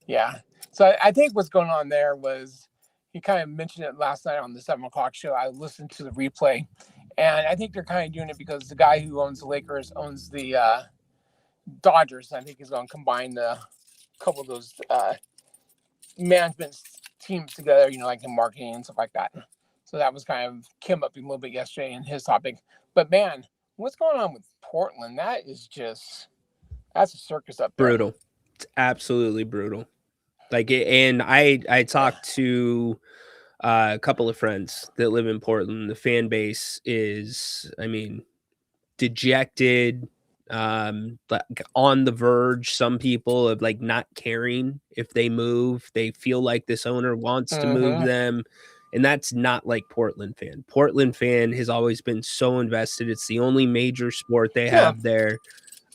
Yeah. So I think what's going on there was he kind of mentioned it last night on the 7 o'clock show. I listened to the replay, and I think they're kind of doing it because the guy who owns the Lakers owns the Dodgers. I think he's going to combine the couple of those management teams together, like in marketing and stuff like that. So that was kind of came up a little bit yesterday in his topic. But man, what's going on with Portland? That's a circus up there. Brutal. It's absolutely brutal. And I talked to a couple of friends that live in Portland. The fan base is, dejected, on the verge. Some people of not caring if they move. They feel like this owner wants to move them. And that's not like Portland fan. Portland fan has always been so invested. It's the only major sport they have there.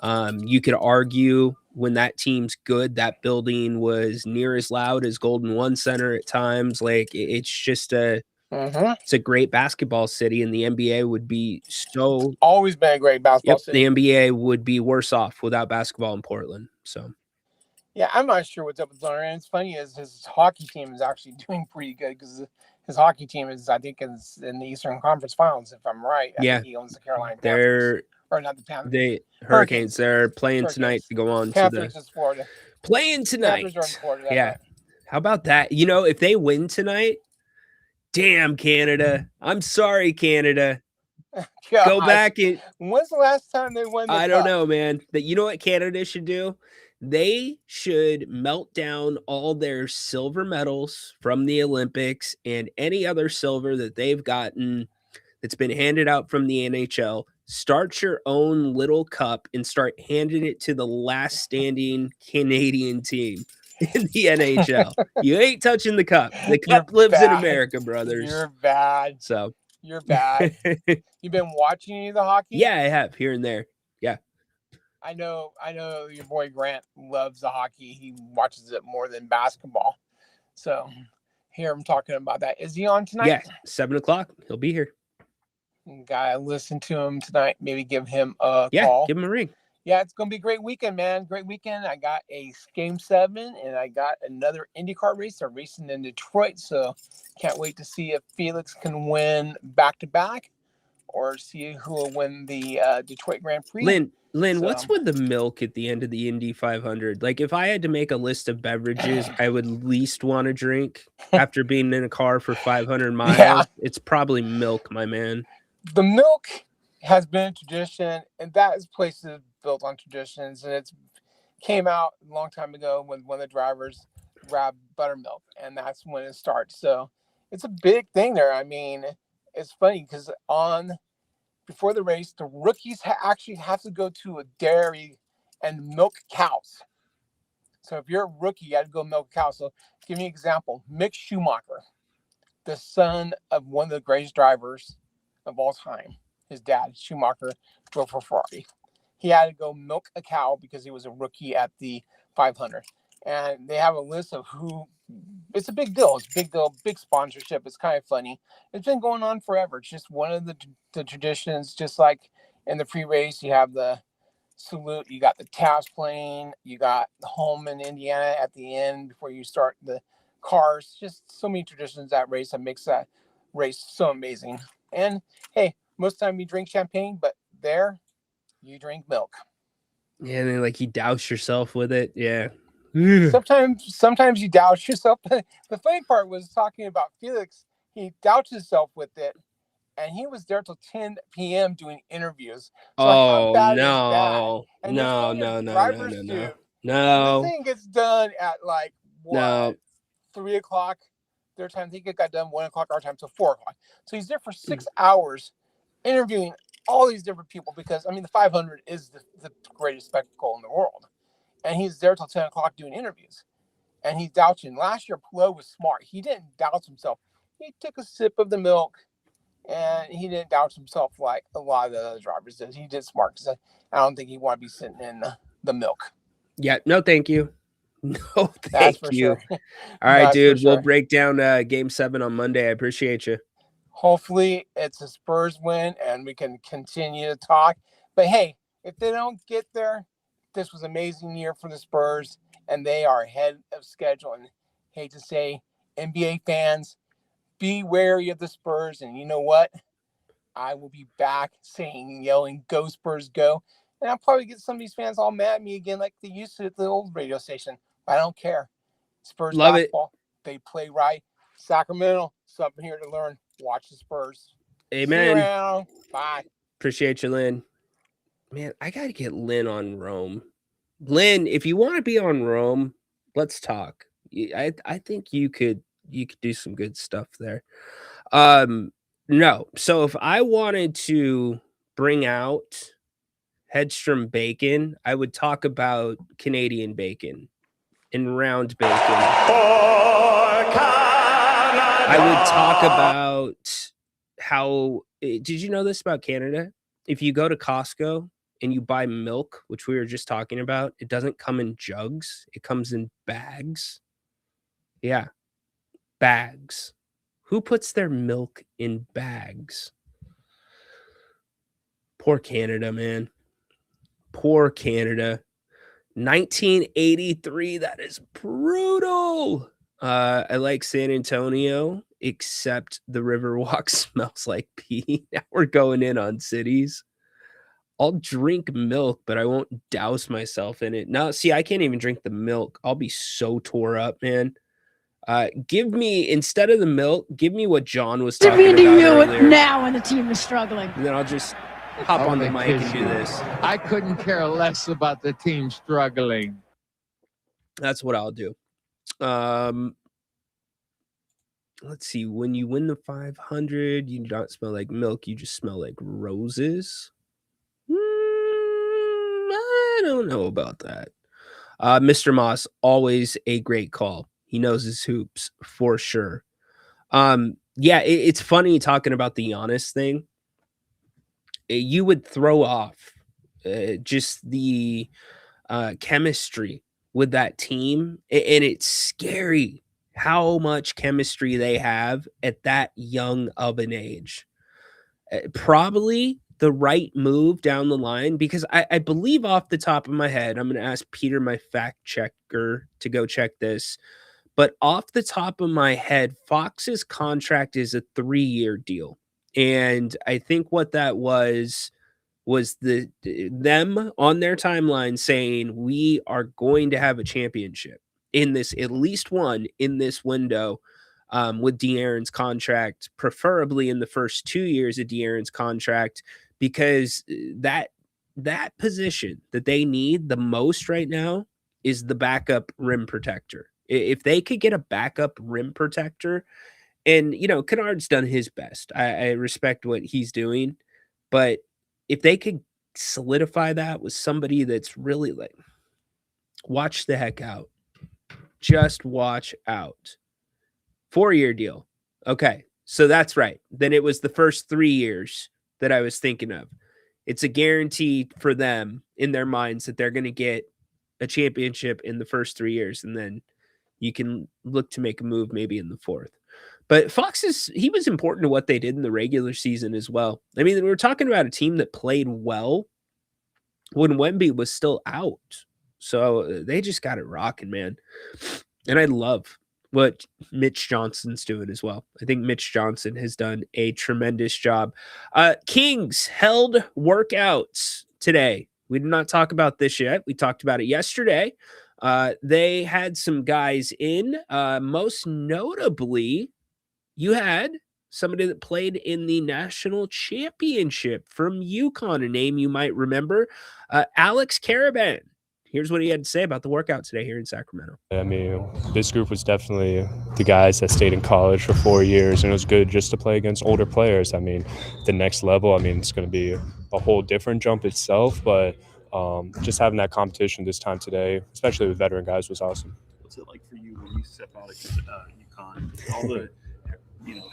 You could argue when that team's good, that building was near as loud as Golden One Center at times. It's just it's a great basketball city, and the NBA would be always been a great basketball city. The NBA would be worse off without basketball in Portland. So yeah, I'm not sure what's up with Leonard. And it's funny is his hockey team is actually doing pretty good because his hockey team is, I think, is in the Eastern Conference Finals, if I'm right. I think he owns the Carolina Panthers. Or not the Panthers. Hurricanes. They're playing tonight to go on Panthers to is Florida. Playing tonight. Panthers are in Florida. Yeah. Right. How about that? If they win tonight, damn Canada. I'm sorry, Canada. Go back and when's the last time they won the I don't cup? know, man. But you know what Canada should do? They should melt down all their silver medals from the Olympics and any other silver that they've gotten that's been handed out from the NHL. Start your own little cup and start handing it to the last standing Canadian team in the NHL. You ain't touching the cup. The cup lives in America, brothers. You're bad. So you're bad. You've been watching any of the hockey? Yeah, I have here and there. Yeah. I know your boy Grant loves the hockey. He watches it more than basketball. So hear him talking about that. Is he on tonight? Yeah, 7 o'clock. He'll be here. Gotta listen to him tonight. Maybe give him a call. Give him a ring. Yeah, it's gonna be a great weekend, man. Great weekend. I got a Game 7 and I got another IndyCar race. They're racing in Detroit, so can't wait to see if Felix can win back-to-back or see who will win the Detroit Grand Prix. Lynn, what's with the milk at the end of the Indy 500? If I had to make a list of beverages I would least want to drink after being in a car for 500 miles, it's probably milk, my man. The milk has been a tradition, and that place is built on traditions, and it's came out a long time ago when one of the drivers grabbed buttermilk, and that's when it starts. So it's a big thing there. It's funny because before the race, the rookies actually have to go to a dairy and milk cows. So if you're a rookie, you have to go milk cows. So give me an example. Mick Schumacher, the son of one of the greatest drivers of all time, his dad, Schumacher, drove for Ferrari. He had to go milk a cow because he was a rookie at the 500. And they have a list of who. It's a big deal. It's a big deal, big sponsorship. It's kind of funny. It's been going on forever. It's just one of the traditions. Just like in the pre-race, you have the salute. You got the taps playing. You got the home in Indiana at the end before you start the cars. Just so many traditions that race that makes that race so amazing. And hey, most of the time you drink champagne, but there you drink milk. Yeah, and then you douse yourself with it. Yeah. Sometimes you douse yourself. The funny part was talking about Felix. He doused himself with it, and he was there till 10 p.m. doing interviews. So No. No. This thing gets done at 3 o'clock their time. I think it got done 1 o'clock our time, so 4 o'clock. So he's there for 6 hours interviewing all these different people because, the 500 is the greatest spectacle in the world. And he's there till 10 o'clock doing interviews. and he's douching. Last year, Pelot was smart. He didn't doubt himself. He took a sip of the milk, and he didn't doubt himself like a lot of the other drivers did. He did smart because I don't think he want to be sitting in the milk. Yeah, no, thank you. No, That's thank for you. sure. All right, That's for dude. We'll sure. break down Game 7 on Monday. I appreciate you. Hopefully, it's a Spurs win, and we can continue to talk. But hey, if they don't get there, this was an amazing year for the Spurs, and they are ahead of schedule. And hate to say, NBA fans, be wary of the Spurs. And you know what? I will be back yelling, "Go Spurs, go!" And I'll probably get some of these fans all mad at me again, like they used to at the old radio station. But I don't care. Spurs Love basketball, they play right. Sacramento, something here to learn. Watch the Spurs. Amen. See you around. Bye. Appreciate you, Lynn. Man, I got to get Lynn on Rome. Lynn, if you want to be on Rome, let's talk. I think you could do some good stuff there. No. So if I wanted to bring out Hedstrom bacon, I would talk about Canadian bacon and round bacon. I would talk about how did you know this about Canada? If you go to Costco and you buy milk, which we were just talking about, it doesn't come in jugs. It comes in bags. Yeah. Bags. Who puts their milk in bags? Poor Canada, man. Poor Canada. 1983. That is brutal. I like San Antonio, except the Riverwalk smells like pee. Now we're going in on cities. I'll drink milk, but I won't douse myself in it. No, see, I can't even drink the milk. I'll be so tore up, man. Give me, instead of the milk, give me what John was talking about earlier. Now when the team is struggling. And then I'll just hop on the mic and do this. I couldn't care less about the team struggling. That's what I'll do. Let's see. When you win the 500, you don't smell like milk. You just smell like roses. I don't know about that. Mr. Moss, always a great call. He knows his hoops for sure. Yeah, it's funny talking about the Giannis thing. You would throw off just the chemistry with that team, and it's scary how much chemistry they have at that young of an age. Probably the right move down the line, because I believe off the top of my head, I'm going to ask Peter, my fact checker, to go check this. But off the top of my head, Fox's contract is a 3-year deal. And I think what that was them on their timeline saying, we are going to have a championship in this, at least one in this window, with De'Aaron's contract, preferably in the first 2 years of De'Aaron's contract, because that position that they need the most right now is the backup rim protector. If they could get a backup rim protector, and, you know, Kennard's done his best. I respect what he's doing, but if they could solidify that with somebody that's really like, watch the heck out. Just watch out. 4-year deal. Okay, so that's right. Then it was the first 3 years that I was thinking of. It's a guarantee for them in their minds that they're going to get a championship in the first 3 years, and then you can look to make a move maybe in the 4th. But Fox he was important to what they did in the regular season as well. I mean, we were talking about a team that played well when Wemby was still out. So they just got it rocking, man. And I love what Mitch Johnson's doing as well. I think Mitch Johnson has done a tremendous job. Kings held workouts today. We did not talk about this yet. We talked about it yesterday. They had some guys in, most notably, you had somebody that played in the national championship from UConn, a name you might remember, Alex Caravan. Here's what he had to say about the workout today here in Sacramento. I mean, this group was definitely the guys that stayed in college for 4 years, and it was good just to play against older players. I mean, the next level, I mean, it's going to be a whole different jump itself, but just having that competition this time today, especially with veteran guys, was awesome. what's it like for you when you step out of UConn? All the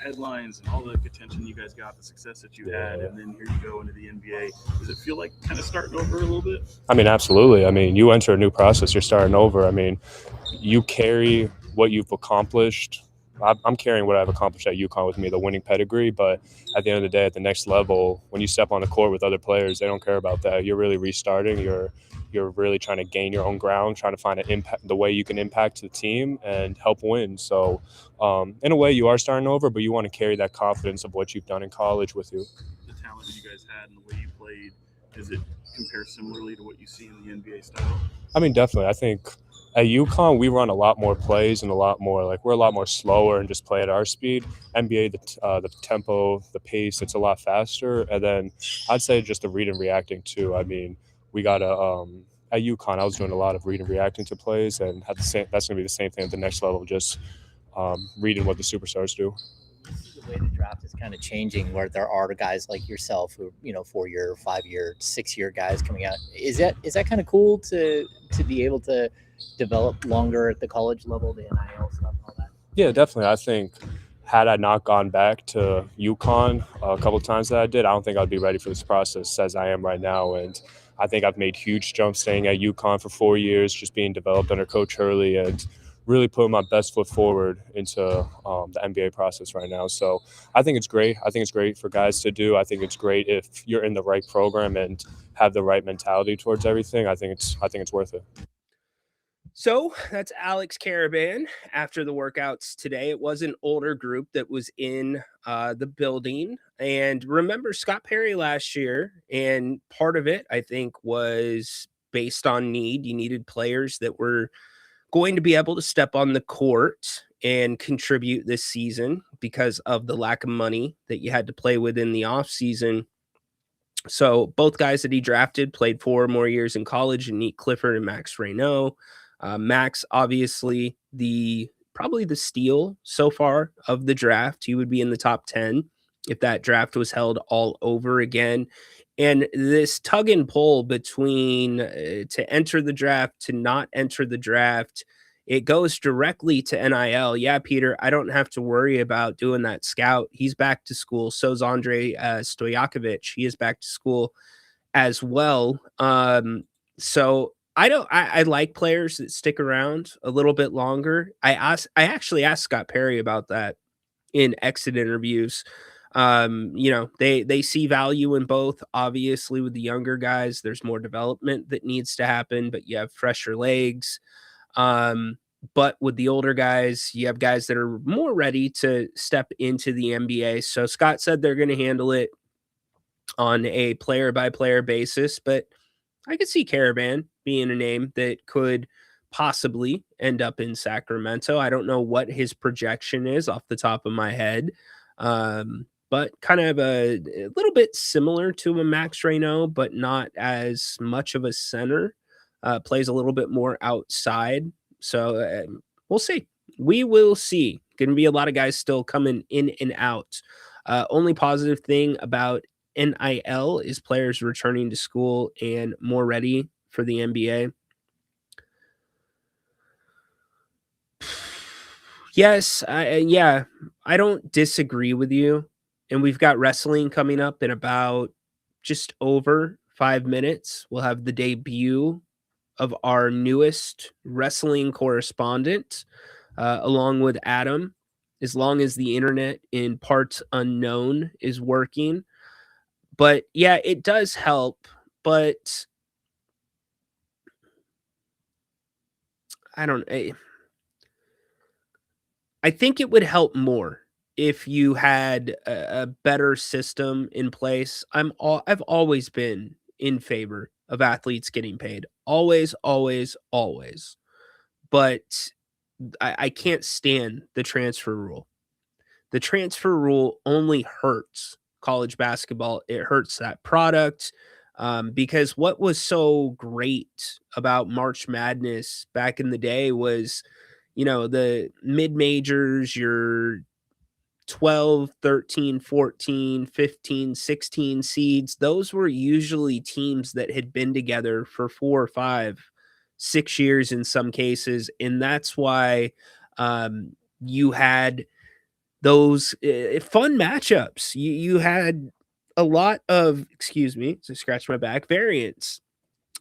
headlines and all the attention you guys got, the success that you had, and then here you go into the NBA. Does it feel like kind of starting over a little bit? I mean, absolutely. I mean, you enter a new process, you're starting over. I mean, you carry what you've accomplished. I'm carrying what I've accomplished at UConn with me, the winning pedigree. But at the end of the day, at the next level, when you step on the court with other players, they don't care about that. You're really restarting. You're really trying to gain your own ground, trying to find an impact, the way you can impact the team and help win. So, in a way, you are starting over, but you want to carry that confidence of what you've done in college with you. The talent that you guys had and the way you played, does it compare similarly to what you see in the NBA style? I mean, definitely. I think at UConn, we run a lot more plays and a lot more we're a lot more slower and just play at our speed. NBA, the tempo, the pace, it's a lot faster. And then I'd say just the read and reacting too. I mean, we got at UConn, I was doing a lot of read and reacting to plays, and that's going to be the same thing at the next level, just reading what the superstars do. The way the draft is kind of changing, where there are guys like yourself who 4-year, 5-year, 6-year guys coming out. Is that kind of cool to be able to develop longer at the college level, the NIL stuff and all that? Yeah, definitely. I think had I not gone back to UConn a couple of times that I did, I don't think I'd be ready for this process as I am right now. And I think I've made huge jumps staying at UConn for 4 years, just being developed under Coach Hurley and really putting my best foot forward into the NBA process right now. So I think it's great. I think it's great for guys to do. I think it's great if you're in the right program and have the right mentality towards everything. I think it's worth it. So that's Alex Caravan after the workouts today. It was an older group that was in the building. And remember Scott Perry last year, and part of it, I think, was based on need. You needed players that were going to be able to step on the court and contribute this season because of the lack of money that you had to play with in the offseason. So both guys that he drafted played 4 more years in college, and Nick Clifford and Max Ryno. Max, obviously, probably the steal so far of the draft. He would be in the top 10 if that draft was held all over again. And this tug and pull between to enter the draft, to not enter the draft, it goes directly to NIL. Yeah, Peter, I don't have to worry about doing that scout. He's back to school. So's Andre Stojakovic. He is back to school as well. So I like players that stick around a little bit longer. I actually asked Scott Perry about that in exit interviews. They see value in both. Obviously, with the younger guys, there's more development that needs to happen, but you have fresher legs. But with the older guys, you have guys that are more ready to step into the NBA. So Scott said they're going to handle it on a player by player basis, but I could see Caravan being a name that could possibly end up in Sacramento. I don't know what his projection is off the top of my head. But kind of a little bit similar to a Max Ryno, but not as much of a center. Plays a little bit more outside. So we'll see. We will see. Going to be a lot of guys still coming in and out. Only positive thing about NIL is players returning to school and more ready for the NBA. Yes, I don't disagree with you. And we've got wrestling coming up in about just over 5 minutes. We'll have the debut of our newest wrestling correspondent, along with Adam, as long as the internet in parts unknown is working. But yeah, it does help. But I don't know. I think it would help more if you had a better system in place. I've always been in favor of athletes getting paid. Always, always, always. But I can't stand the transfer rule. The transfer rule only hurts college basketball. It hurts that product. Because what was so great about March Madness back in the day was, the mid-majors, your 12, 13, 14, 15, 16 seeds, those were usually teams that had been together for 4 or 5, 6 years in some cases. And that's why you had those fun matchups. You had a lot of, excuse me, so scratch my back, variance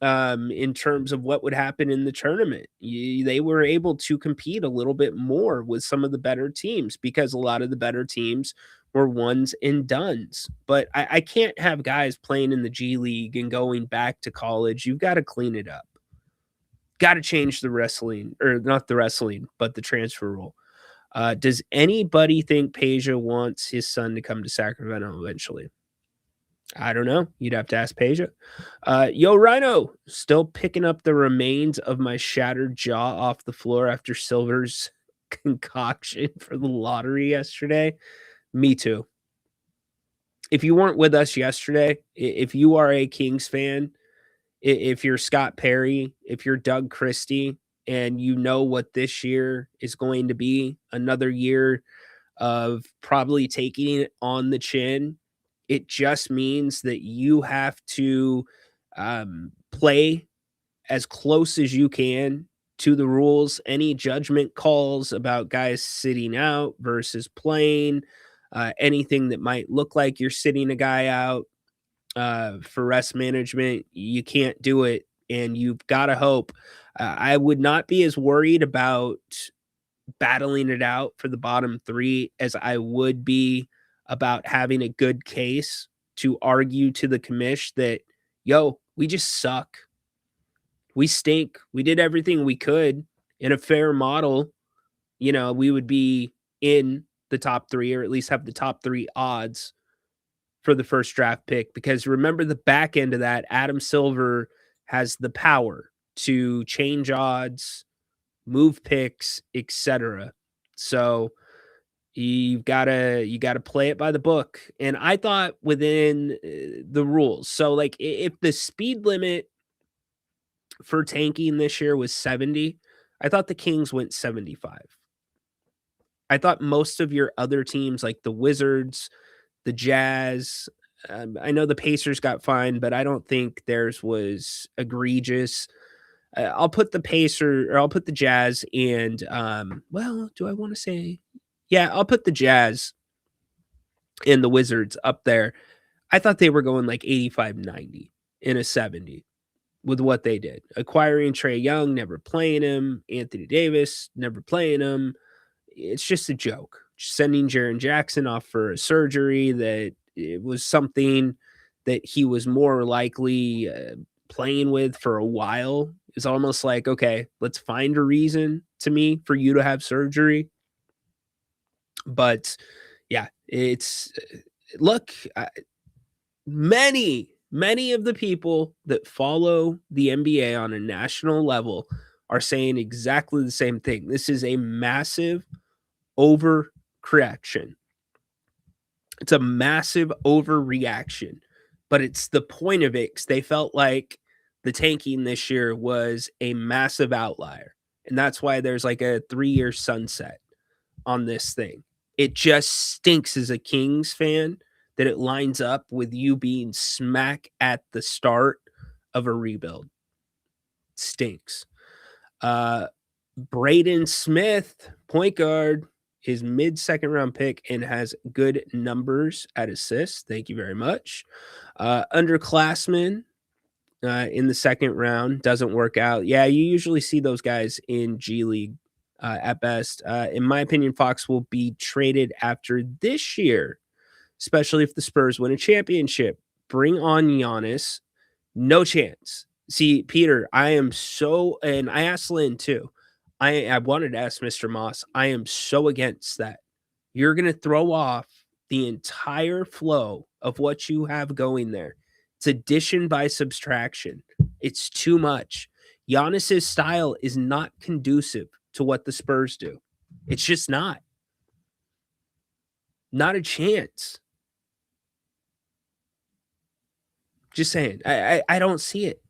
in terms of what would happen in the tournament. They were able to compete a little bit more with some of the better teams because a lot of the better teams were ones and dones. But I can't have guys playing in the G League and going back to college. You've got to clean it up. Got to change the wrestling, or not the wrestling, but the transfer rule. Does anybody think Peja wants his son to come to Sacramento eventually? I don't know. You'd have to ask Peja. Yo, Ryno, still picking up the remains of my shattered jaw off the floor after Silver's concoction for the lottery yesterday. Me too. If you weren't with us yesterday, if you are a Kings fan, if you're Scott Perry, if you're Doug Christie, and you know what this year is going to be, another year of probably taking it on the chin, it just means that you have to play as close as you can to the rules. Any judgment calls about guys sitting out versus playing, anything that might look like you're sitting a guy out for rest management, you can't do it. And you've got to hope. I would not be as worried about battling it out for the bottom three as I would be about having a good case to argue to the commish that, yo, we just suck. We stink. We did everything we could. In a fair model, you know, we would be in the top three, or at least have the top three odds for the first draft pick. Because remember, the back end of that, Adam Silver has the power to change odds, move picks, etc. So you gotta play it by the book. And I thought within the rules, so like if the speed limit for tanking this year was 70, I thought the Kings went 75. I thought most of your other teams, like the Wizards, the Jazz, I know the Pacers got fined, but I don't think theirs was egregious. I'll put the I'll put the Jazz and well, do I want to say? Yeah, I'll put the Jazz and the Wizards up there. I thought they were going like 85-90 in a 70 with what they did. Acquiring Trae Young, never playing him, Anthony Davis, never playing him. It's just a joke. Just sending Jaren Jackson off for a surgery that it was something that he was more likely playing with for a while. It's almost like, okay, let's find a reason to me for you to have surgery. But yeah, it's look, many of the people that follow the NBA on a national level are saying exactly the same thing. This is a massive overcorrection. It's a massive overreaction, but it's the point of it, 'cause they felt like the tanking this year was a massive outlier. And that's why there's like a 3-year sunset on this thing. It just stinks as a Kings fan that it lines up with you being smack at the start of a rebuild. It stinks. Braden Smith, point guard, his mid-second round pick and has good numbers at assists. Thank you very much. Underclassmen in the second round doesn't work out. Yeah, you usually see those guys in G League at best. In my opinion, Fox will be traded after this year, especially if the Spurs win a championship. Bring on Giannis. No chance. See, Peter, I am so, and I asked Lynn too. I wanted to ask Mr. Moss. I am so against that. You're going to throw off the entire flow of what you have going there. It's addition by subtraction. It's too much. Giannis's style is not conducive to what the Spurs do. It's just not. Not a chance. Just saying. I don't see it.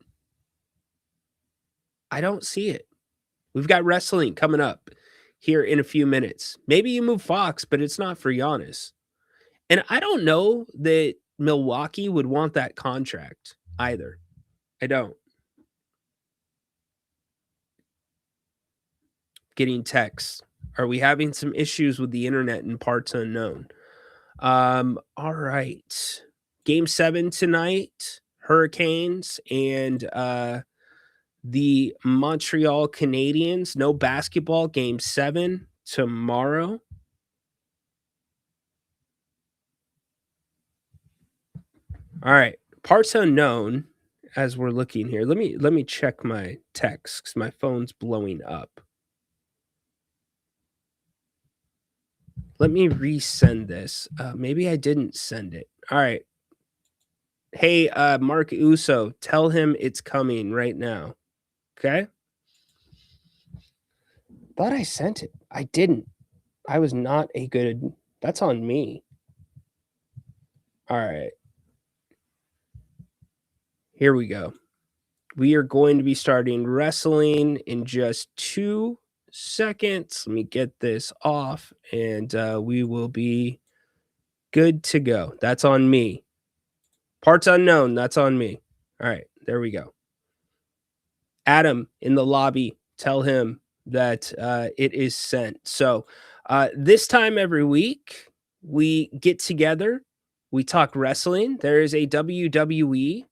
I don't see it. We've got wrestling coming up here in a few minutes. Maybe you move Fox, but it's not for Giannis. And I don't know that Milwaukee would want that contract either. I don't. getting texts. Are we having some issues with the internet in parts unknown? All right. Game 7 tonight, Hurricanes and the Montreal Canadiens. No basketball. Game 7 tomorrow. All right. Parts unknown as we're looking here. Let me check my text because my phone's blowing up. Let me resend this. Maybe I didn't send it. All right. Hey, Mark Uso, tell him it's coming right now. Okay? Thought I sent it. I didn't. I was not a good... That's on me. All right. Here we go. We are going to be starting wrestling in just 2 seconds. Let me get this off, and we will be good to go. That's on me. Parts unknown. That's on me. All right. There we go. Adam in the lobby, tell him that it is sent. So this time every week, we get together. We talk wrestling. There is a WWE.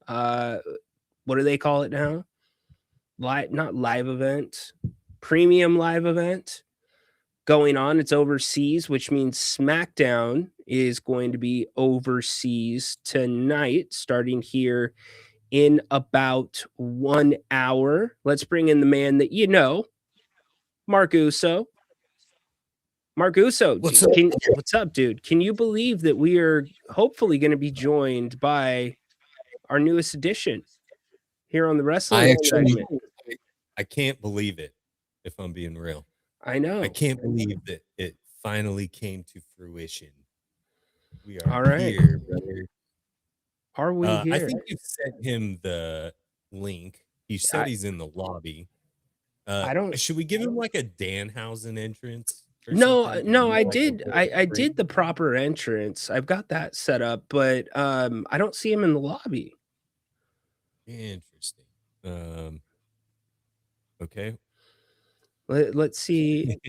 What do they call it now? Not live event, premium live event going on. It's overseas, which means SmackDown is going to be overseas tonight, starting here in about 1 hour. Let's bring in the man that you know, Mark Uso. Mark Uso, what's up, dude? Can you believe that we are hopefully going to be joined by our newest addition here on the wrestling segment? I can't believe it, if I'm being real. I know. I can't believe that it finally came to fruition. We are all right here, brother. Are we here? I think you sent him the link. He said he's in the lobby. I don't. Should we give him like a Danhausen entrance? No, I did. I did the proper entrance. I've got that set up, but I don't see him in the lobby. Interesting. Okay. Let's see.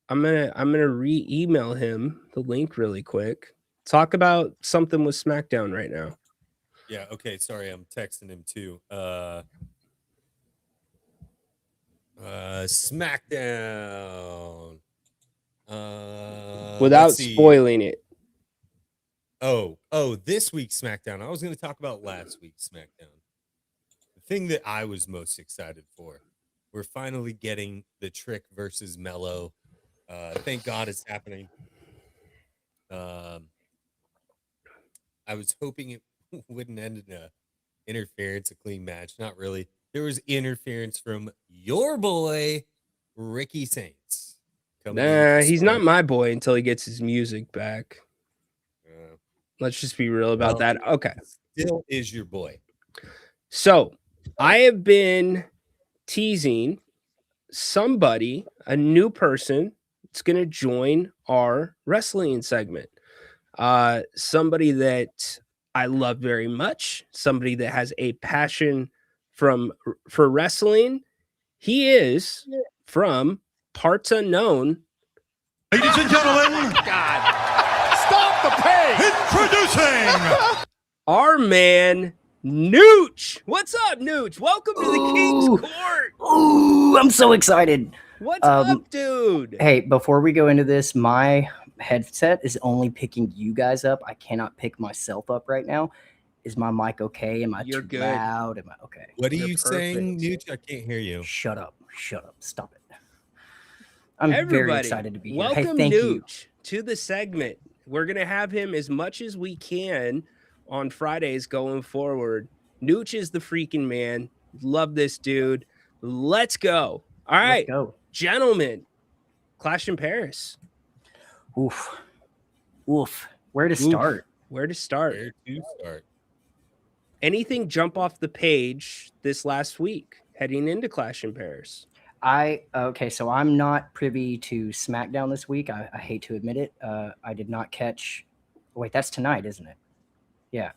I'm gonna re-email him the link really quick. Talk about something with SmackDown right now. Yeah. Okay. Sorry, I'm texting him too. SmackDown. Without spoiling it. Oh, this week's SmackDown. I was going to talk about last week's SmackDown. The thing that I was most excited for. We're finally getting the Trick versus Mello. Thank God it's happening. I was hoping it wouldn't end in a interference, a clean match. Not really. There was interference from your boy, Ricky Saints. Nah, he's not my boy until he gets his music back. Let's just be real about that. Okay. Still is your boy. So I have been teasing somebody, a new person that's going to join our wrestling segment. Somebody that I love very much, somebody that has a passion for wrestling. He is from Parts Unknown. Ladies and gentlemen, Stop the pain! introducing our man, Nooch. What's up, Nooch? Welcome to the King's Court. Ooh, I'm so excited. What's up, dude? Hey, before we go into this, my headset is only picking you guys up. I cannot pick myself up right now. Is my mic okay? Am I too loud? Am I okay? What are you saying, Nooch? I can't hear you. Shut up. Shut up. Stop it. I'm Everybody, very excited to be here. Welcome, hey, thank you. Nooch, to the segment. We're going to have him as much as we can on Fridays going forward. Nooch is the freaking man. Love this dude. Let's go. All right. Let's go. Gentlemen, Clash in Paris. Oof. Where to start? Where to start? Where to start? Anything jump off the page this last week heading into Clash in Paris? So I'm not privy to SmackDown this week. I hate to admit it. I did not catch. Wait, that's tonight, isn't it? Yeah.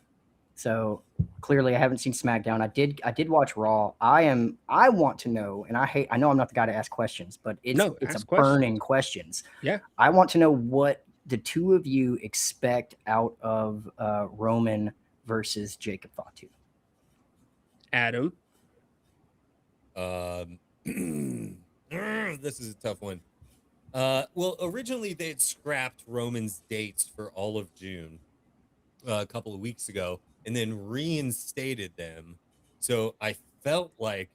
So clearly I haven't seen SmackDown. I did watch Raw. I want to know, and I know I'm not the guy to ask questions, but it's ask burning questions. Yeah. I want to know what the two of you expect out of Roman versus Jacob Fatu. Adam. This is a tough one. Well, originally they had scrapped Roman's dates for all of June a couple of weeks ago, and then reinstated them. So I felt like,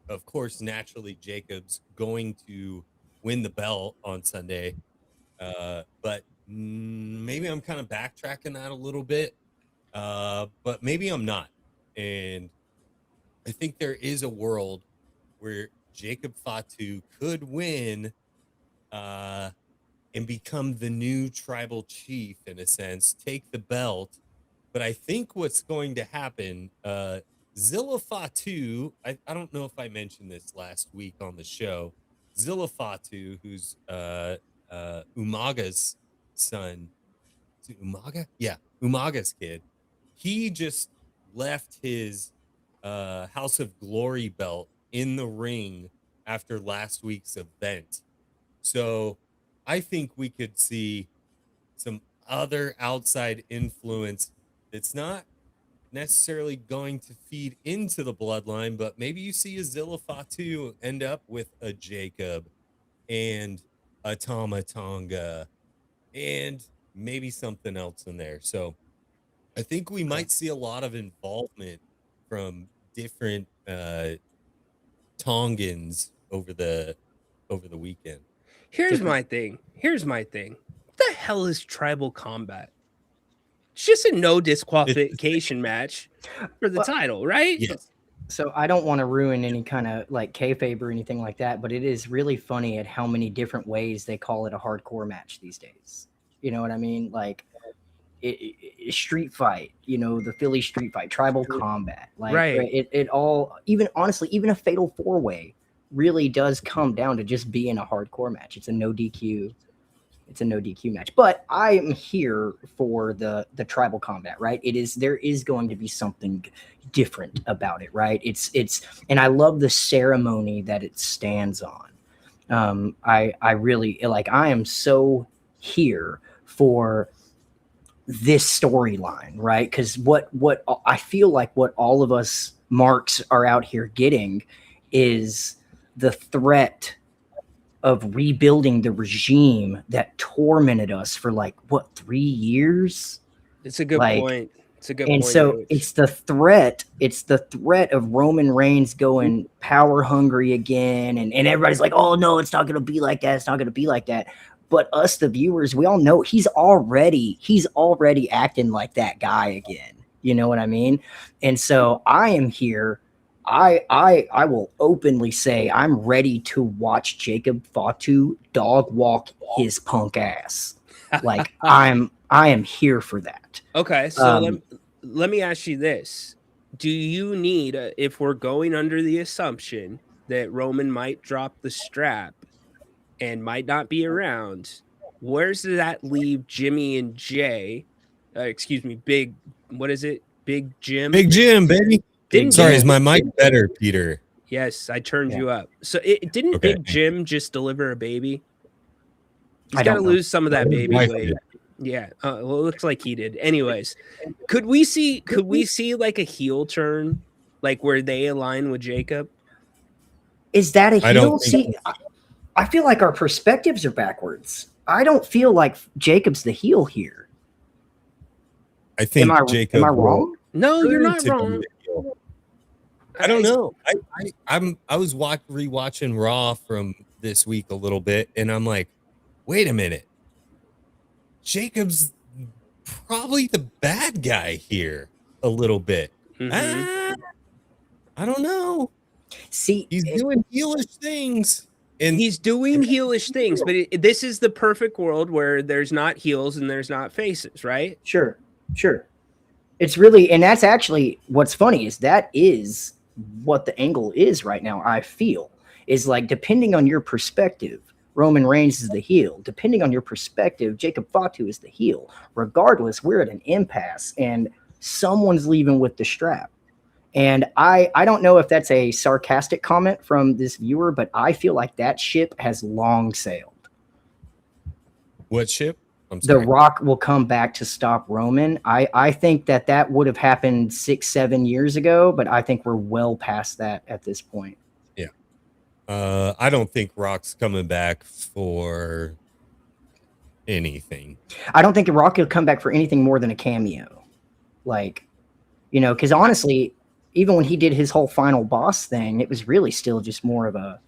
of course, naturally Jacob's going to win the belt on Sunday. But maybe I'm kind of backtracking that a little bit. But maybe I'm not. And I think there is a world where Jacob Fatu could win and become the new tribal chief, in a sense, take the belt. But I think what's going to happen, Zilla Fatu, I don't know if I mentioned this last week on the show. Zilla Fatu, who's Umaga's son. Is it Umaga? Yeah, Umaga's kid. He just left his House of Glory belt in the ring after last week's event. So I think we could see some other outside influence that's not necessarily going to feed into the bloodline, but maybe you see a Zilla Fatu end up with a Jacob and a Tama Tonga and maybe something else in there. So I think we might see a lot of involvement from different Tongans over the weekend. Here's my thing. What the hell is tribal combat? It's just a no disqualification match for the title, right? Yes. So I don't want to ruin any kind of like kayfabe or anything like that, but it is really funny at how many different ways they call it a hardcore match these days. You know what I mean? Like street fight, the Philly street fight, tribal combat, like Right. It all, even honestly, even a fatal 4-way really does come down to just being a hardcore match. It's a no DQ. It's a no DQ match, but I am here for the tribal combat, right? There is going to be something different about it, right? It's and I love the ceremony that it stands on. I really like, I am so here for this storyline, right? Because what I feel like what all of us marks are out here getting is the threat of rebuilding the regime that tormented us for 3 years. It's a good point. It's a good and point. so Coach. it's the threat of Roman Reigns going power hungry again, and everybody's like, oh no, it's not gonna be like that, it's not gonna be like that. But us, the viewers, we all know he's already acting like that guy again. You know what I mean? And so I am here. I will openly say I'm ready to watch Jacob Fatu dog walk his punk ass. Like I am here for that. Okay, so let me ask you this. Do you need, if we're going under the assumption that Roman might drop the strap and might not be around, where does that leave Jimmy and Jay? Big, what is it? Big Jim? Big Jim, baby. Sorry, is my mic better, Peter? Yes, I turned you up. So didn't Big Jim just deliver a baby? He's got to lose some of that baby weight. Yeah, well, it looks like he did. Anyways, could we see like a heel turn, like where they align with Jacob? Is that a heel? I feel like our perspectives are backwards. I don't feel like Jacob's the heel here. I think Jacob. Am I wrong? No, you're not wrong. I don't know. I was rewatching Raw from this week a little bit, and I'm like, wait a minute. Jacob's probably the bad guy here a little bit. I don't know. See, he's doing heelish things. And he's doing heelish things, but this is the perfect world where there's not heels and there's not faces, right? Sure. It's really, and that's actually what's funny is that is what the angle is right now. I feel is like, depending on your perspective, Roman Reigns is the heel. Depending on your perspective, Jacob Fatu is the heel. Regardless, we're at an impasse, and someone's leaving with the strap. And I don't know if that's a sarcastic comment from this viewer, but I feel like that ship has long sailed. What ship? I'm The sorry. Rock will come back to stop Roman. I think that would have happened 6-7 years ago, but I think we're well past that at this point. Yeah. I don't think Rock's coming back for anything. I don't think Rock will come back for anything more than a cameo. Like, you know, because honestly, even when he did his whole final boss thing, it was really still just more of a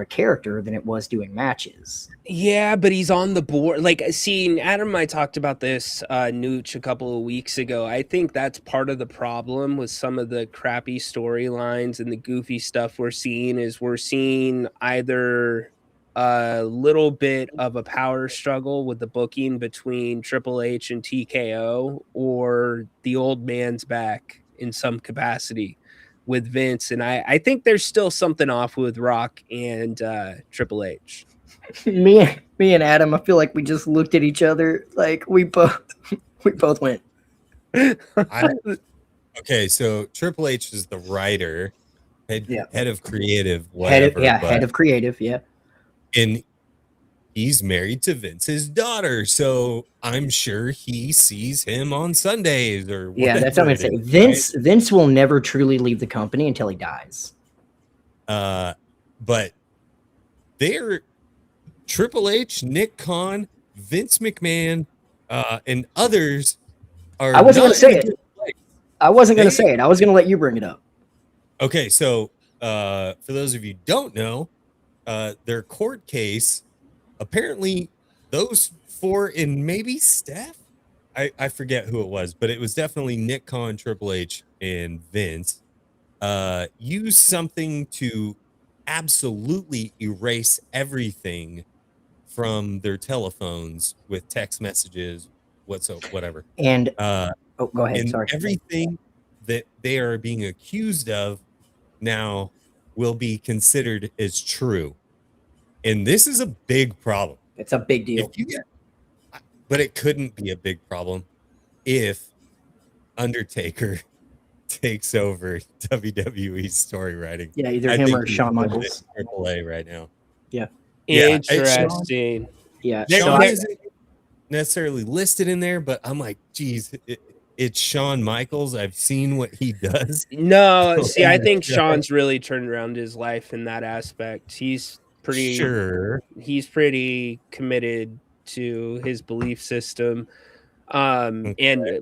character than it was doing matches. Yeah, but he's on the board. Like, seeing Adam and I talked about this, Nooch, a couple of weeks ago. I think that's part of the problem with some of the crappy storylines and the goofy stuff we're seeing is we're seeing either a little bit of a power struggle with the booking between Triple H and TKO, or the old man's back in some capacity with Vince. And I think there's still something off with Rock and Triple H. me and Adam, I feel like we just looked at each other like we both went. Okay, so Triple H is the writer, head of creative, Head whatever. of creative, yeah. And he's married to Vince's daughter, so I'm sure he sees him on Sundays or whatever. Yeah, that's what I'm gonna say. Vince will never truly leave the company until he dies. But they're Triple H, Nick Khan, Vince McMahon, and others are. I wasn't not gonna say in a it. good place. I wasn't gonna say it. I was gonna let you bring it up. Okay, so for those of you who don't know, their court case, apparently those four and maybe Steph, I forget who it was, but it was definitely Nick Khan, Triple H, and Vince, used something to absolutely erase everything from their telephones with text messages, whatever. And go ahead. And Sorry. everything that they are being accused of now will be considered as true. And this is a big problem. It's a big deal. But it couldn't be a big problem if Undertaker takes over WWE story writing. Yeah, either him or Shawn Michaels. Triple A right now. Yeah. Interesting. Yeah. Shawn isn't necessarily listed in there, but I'm like, geez, it's Shawn Michaels. I've seen what he does. No, see, I think Shawn's really turned around his life in that aspect. He's pretty committed to his belief system. And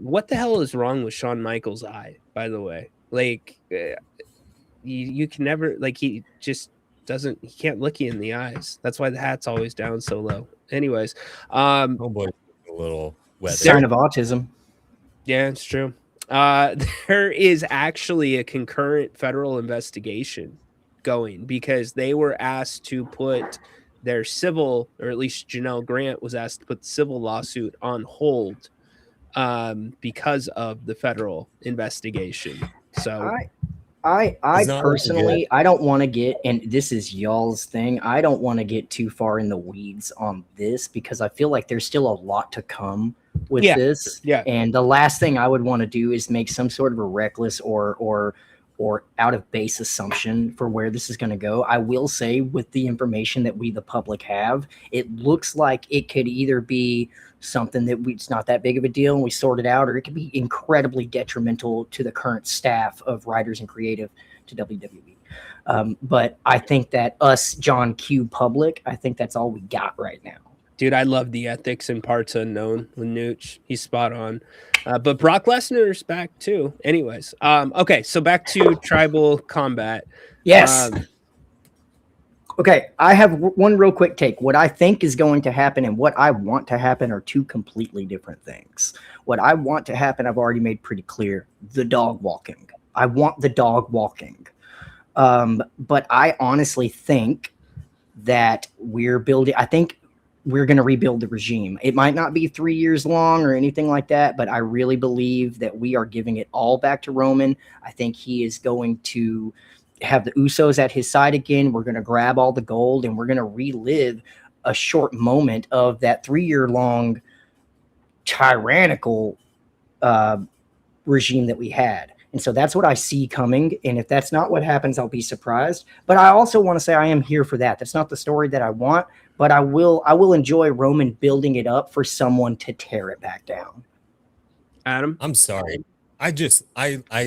what the hell is wrong with Shawn Michaels' eye, by the way? Like, you can never, like, he just doesn't, he can't look you in the eyes. That's why the hat's always down so low. Anyways, oh boy, a little weather. Sign of autism. Yeah, it's true. There is actually a concurrent federal investigation going because they were asked to put their civil, or at least Janelle Grant was asked to put the civil lawsuit on hold because of the federal investigation. So I personally, I don't want to get, and this is y'all's thing, I don't want to get too far in the weeds on this because I feel like there's still a lot to come with this. Yeah. And the last thing I would want to do is make some sort of a reckless or out of base assumption for where this is going to go. I will say, with the information that we, the public, have, it looks like it could either be something that it's not that big of a deal and we sort it out, or it could be incredibly detrimental to the current staff of writers and creative to WWE. But I think that us, John Q. public, I think that's all we got right now. Dude, I love the ethics in Parts Unknown with Nooch. He's spot on. But Brock Lesnar's back too. Anyways, okay, so back to Tribal Combat. Yes. Okay, I have one real quick take. What I think is going to happen and what I want to happen are two completely different things. What I want to happen, I've already made pretty clear: the dog walking. I want the dog walking. But I honestly think that I think we're going to rebuild the regime. It might not be 3 years long or anything like that, but I really believe that we are giving it all back to Roman. I think he is going to have the Usos at his side again. We're going to grab all the gold and we're going to relive a short moment of that 3 year long tyrannical regime that we had. And so that's what I see coming. And if that's not what happens, I'll be surprised. But I also want to say I am here for that. That's not the story that I want, but I will enjoy Roman building it up for someone to tear it back down. Adam? I'm sorry. I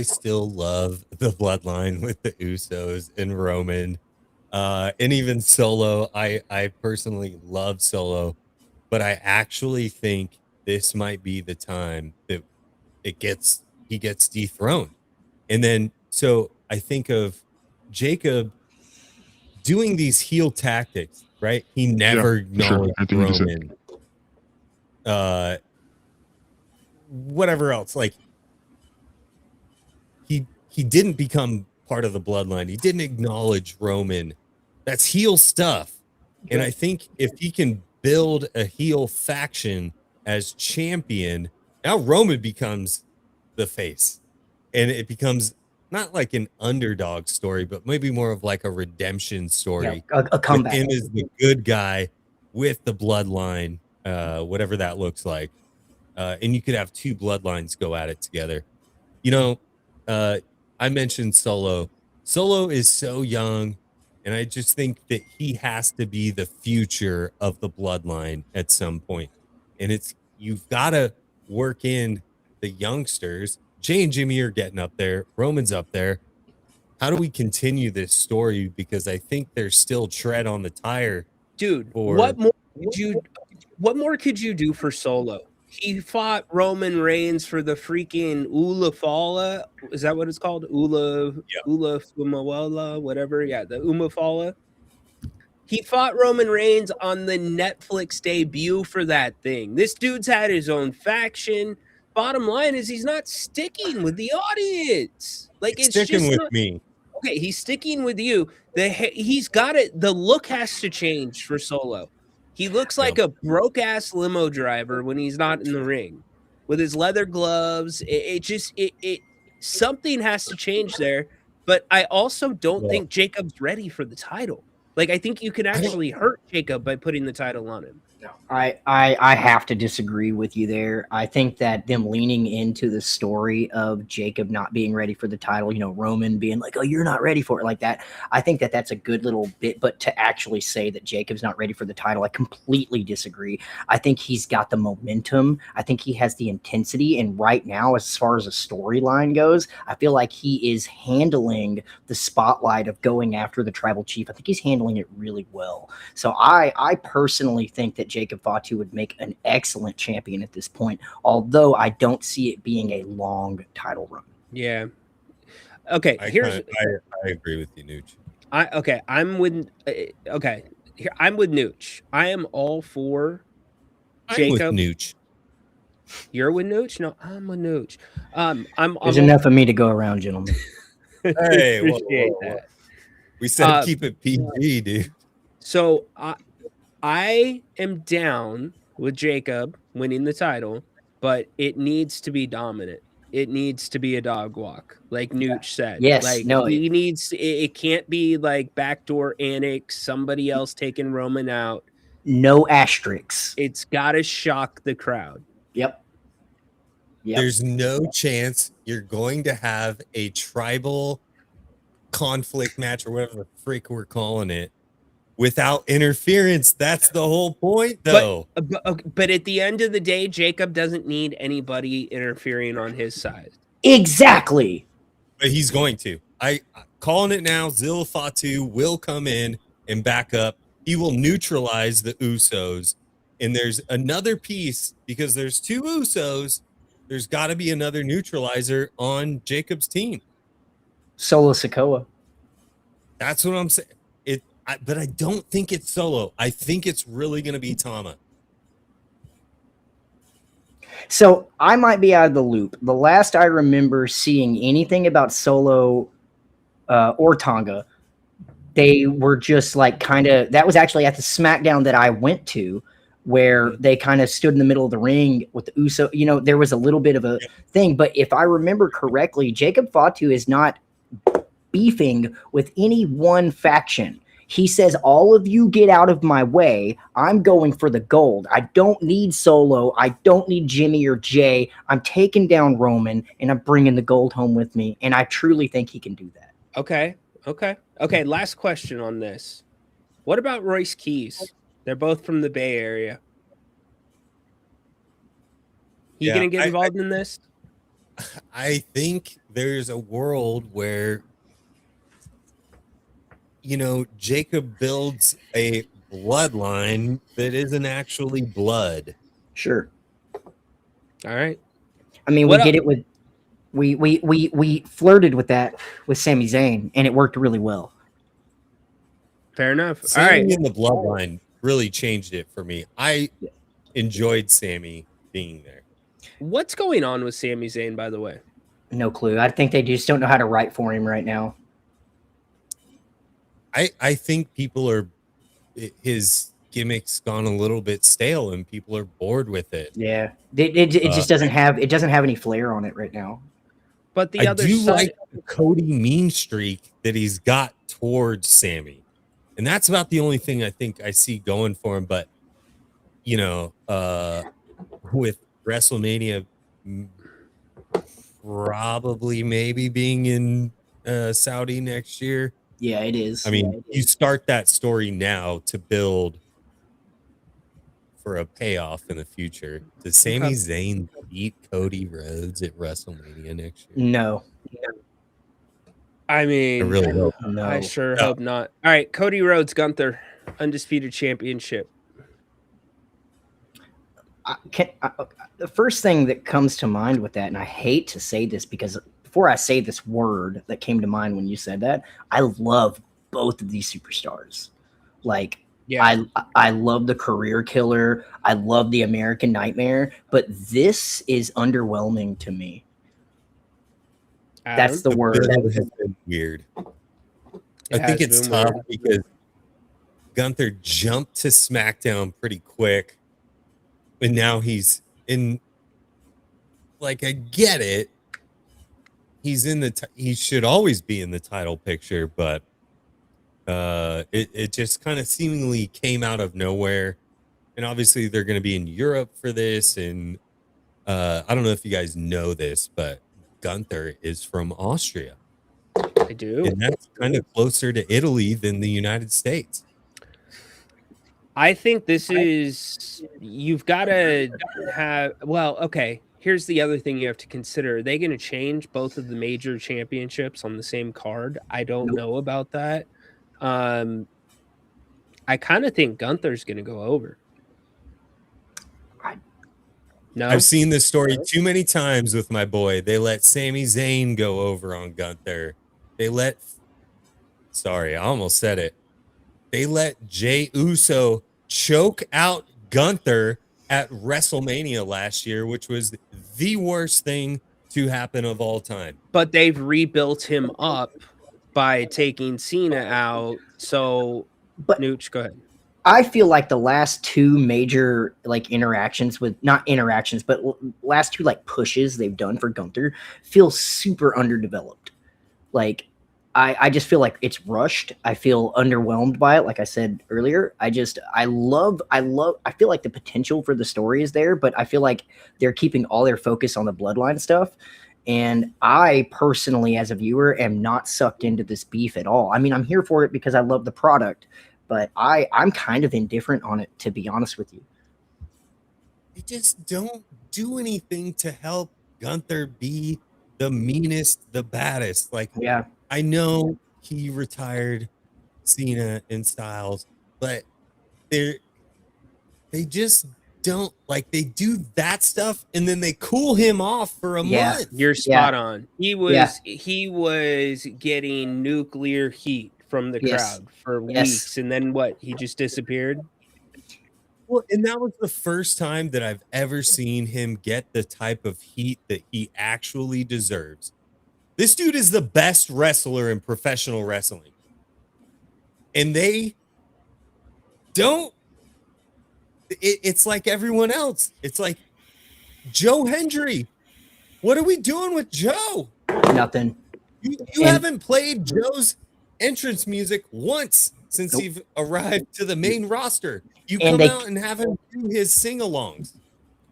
still love the bloodline with the Usos and Roman. And even Solo. I personally love Solo, but I actually think this might be the time that he gets dethroned. And then so I think of Jacob doing these heel tactics, right? He never acknowledged Roman. Whatever else, like he didn't become part of the bloodline. He didn't acknowledge Roman. That's heel stuff. And I think if he can build a heel faction as champion, now Roman becomes the face. And it becomes not like an underdog story, but maybe more of like a redemption story. Yeah, a comeback. With him as the good guy with the bloodline, whatever that looks like. And you could have two bloodlines go at it together. You know, I mentioned Solo. Solo is so young, and I just think that he has to be the future of the bloodline at some point. And you've got to work in the youngsters. Jay and Jimmy are getting up there. Roman's up there. How do we continue this story? Because I think there's still tread on the tire. Dude, what more could you do for Solo? He fought Roman Reigns for the freaking Ula Fala. Is that what it's called? Ula Fumawala, whatever. Yeah, the Umafala. He fought Roman Reigns on the Netflix debut for that thing. This dude's had his own faction. Bottom line is he's not sticking with the audience. Like it's sticking just with me. Okay, he's sticking with you. He's got it. The look has to change for Solo. He looks like a broke ass limo driver when he's not in the ring, with his leather gloves. Something has to change there. But I also don't think Jacob's ready for the title. Like I think you can actually hurt Jacob by putting the title on him. I have to disagree with you there. I think that them leaning into the story of Jacob not being ready for the title, you know, Roman being like, "Oh, you're not ready for it," like that. I think that that's a good little bit, but to actually say that Jacob's not ready for the title, I completely disagree. I think he's got the momentum. I think he has the intensity, and right now, as far as a storyline goes, I feel like he is handling the spotlight of going after the tribal chief. I think he's handling it really well. So I personally think that Jacob Fatu would make an excellent champion at this point, although I don't see it being a long title run. Yeah. Okay. I agree with you, Nooch. I'm with Nooch. I am all for Jacob. I'm with Nooch. You're with Nooch? No, I'm with Nooch. There's enough of me to go around, gentlemen. Hey, appreciate that. We said keep it PG, dude. So I am down with Jacob winning the title, but it needs to be dominant. It needs to be a dog walk, like Nooch said. Yes, like no, he needs. It can't be like backdoor annex, somebody else taking Roman out. No asterisks. It's got to shock the crowd. Yep. There's no chance you're going to have a tribal conflict match or whatever the freak we're calling it without interference. That's the whole point, though. But at the end of the day, Jacob doesn't need anybody interfering on his side. Exactly. But he's going to. I calling it now. Zil Fatu will come in and back up. He will neutralize the Usos. And there's another piece because there's two Usos. There's got to be another neutralizer on Jacob's team. Solo Sikoa. That's what I'm saying. But I don't think it's Solo. I think it's really going to be Tama. So I might be out of the loop. The last I remember seeing anything about Solo or Tonga, they were just like that was actually at the SmackDown that I went to, where they kind of stood in the middle of the ring with the Uso. You know, there was a little bit of a thing. But if I remember correctly, Jacob Fatu is not beefing with any one faction. He says, all of you get out of my way. I'm going for the gold. I don't need Solo. I don't need Jimmy or Jay. I'm taking down Roman, and I'm bringing the gold home with me. And I truly think he can do that. Okay. Last question on this. What about Royce Keys? They're both from the Bay Area. He gonna get involved in this? I think there's a world where, Jacob builds a bloodline that isn't actually blood. Sure. All right. I mean, we did it with we flirted with that with Sami Zayn, and it worked really well. Fair enough. Sammy in the bloodline really changed it for me. I enjoyed Sammy being there. What's going on with Sami Zayn, by the way? No clue. I think they just don't know how to write for him right now. I think his gimmick's gone a little bit stale and people are bored with it. Yeah. It just doesn't have any flair on it right now. But I do like the Cody mean streak that he's got towards Sammy. And that's about the only thing I think I see going for him. But, with WrestleMania probably maybe being in Saudi next year. Yeah, it is. I mean, you start that story now to build for a payoff in the future. Does Sami Zayn beat Cody Rhodes at WrestleMania next year? No. I mean, I really hope. No. I sure hope not. All right, Cody Rhodes, Gunther, undisputed championship. The first thing that comes to mind with that, and I hate to say this because before I say this word that came to mind when you said that, I love both of these superstars. Like, I love the career killer. I love the American Nightmare, but this is underwhelming to me. That's the word. That has been weird. I think it's tough because Gunther jumped to SmackDown pretty quick, and now he's in. Like, I get it. He's in he should always be in the title picture, but it just kind of seemingly came out of nowhere. And obviously they're going to be in Europe for this. And I don't know if you guys know this, but Gunther is from Austria. I do. And that's kind of closer to Italy than the United States. I think this is, you've got to have, okay. Here's the other thing you have to consider. Are they going to change both of the major championships on the same card? I don't know about that. I kind of think Gunther's going to go over. No, I've seen this story too many times with my boy. They let Sami Zayn go over on Gunther. Sorry, I almost said it. They let Jey Uso choke out Gunther at WrestleMania last year, which was the worst thing to happen of all time. But they've rebuilt him up by taking Cena out. So, Nooch, go ahead. I feel like the last two major interactions with not interactions, but last two pushes they've done for Gunther feel super underdeveloped. I just feel like it's rushed. I feel underwhelmed by it. Like I said earlier, I feel like the potential for the story is there, but I feel like they're keeping all their focus on the bloodline stuff. And I personally, as a viewer, am not sucked into this beef at all. I mean, I'm here for it because I love the product, but I'm kind of indifferent on it, to be honest with you. They just don't do anything to help Gunther be the meanest, the baddest. Yeah. I know he retired Cena and Styles, but they just don't they do that stuff and then they cool him off for a month. You're spot on. He was getting nuclear heat from the crowd for weeks, and then he just disappeared. Well, and that was the first time that I've ever seen him get the type of heat that he actually deserves. This dude is the best wrestler in professional wrestling. And they don't. It's like everyone else. It's like Joe Hendry. What are we doing with Joe? Nothing. You haven't played Joe's entrance music once since Nope. he's arrived to the main roster. You And come they- out and have him do his sing-alongs.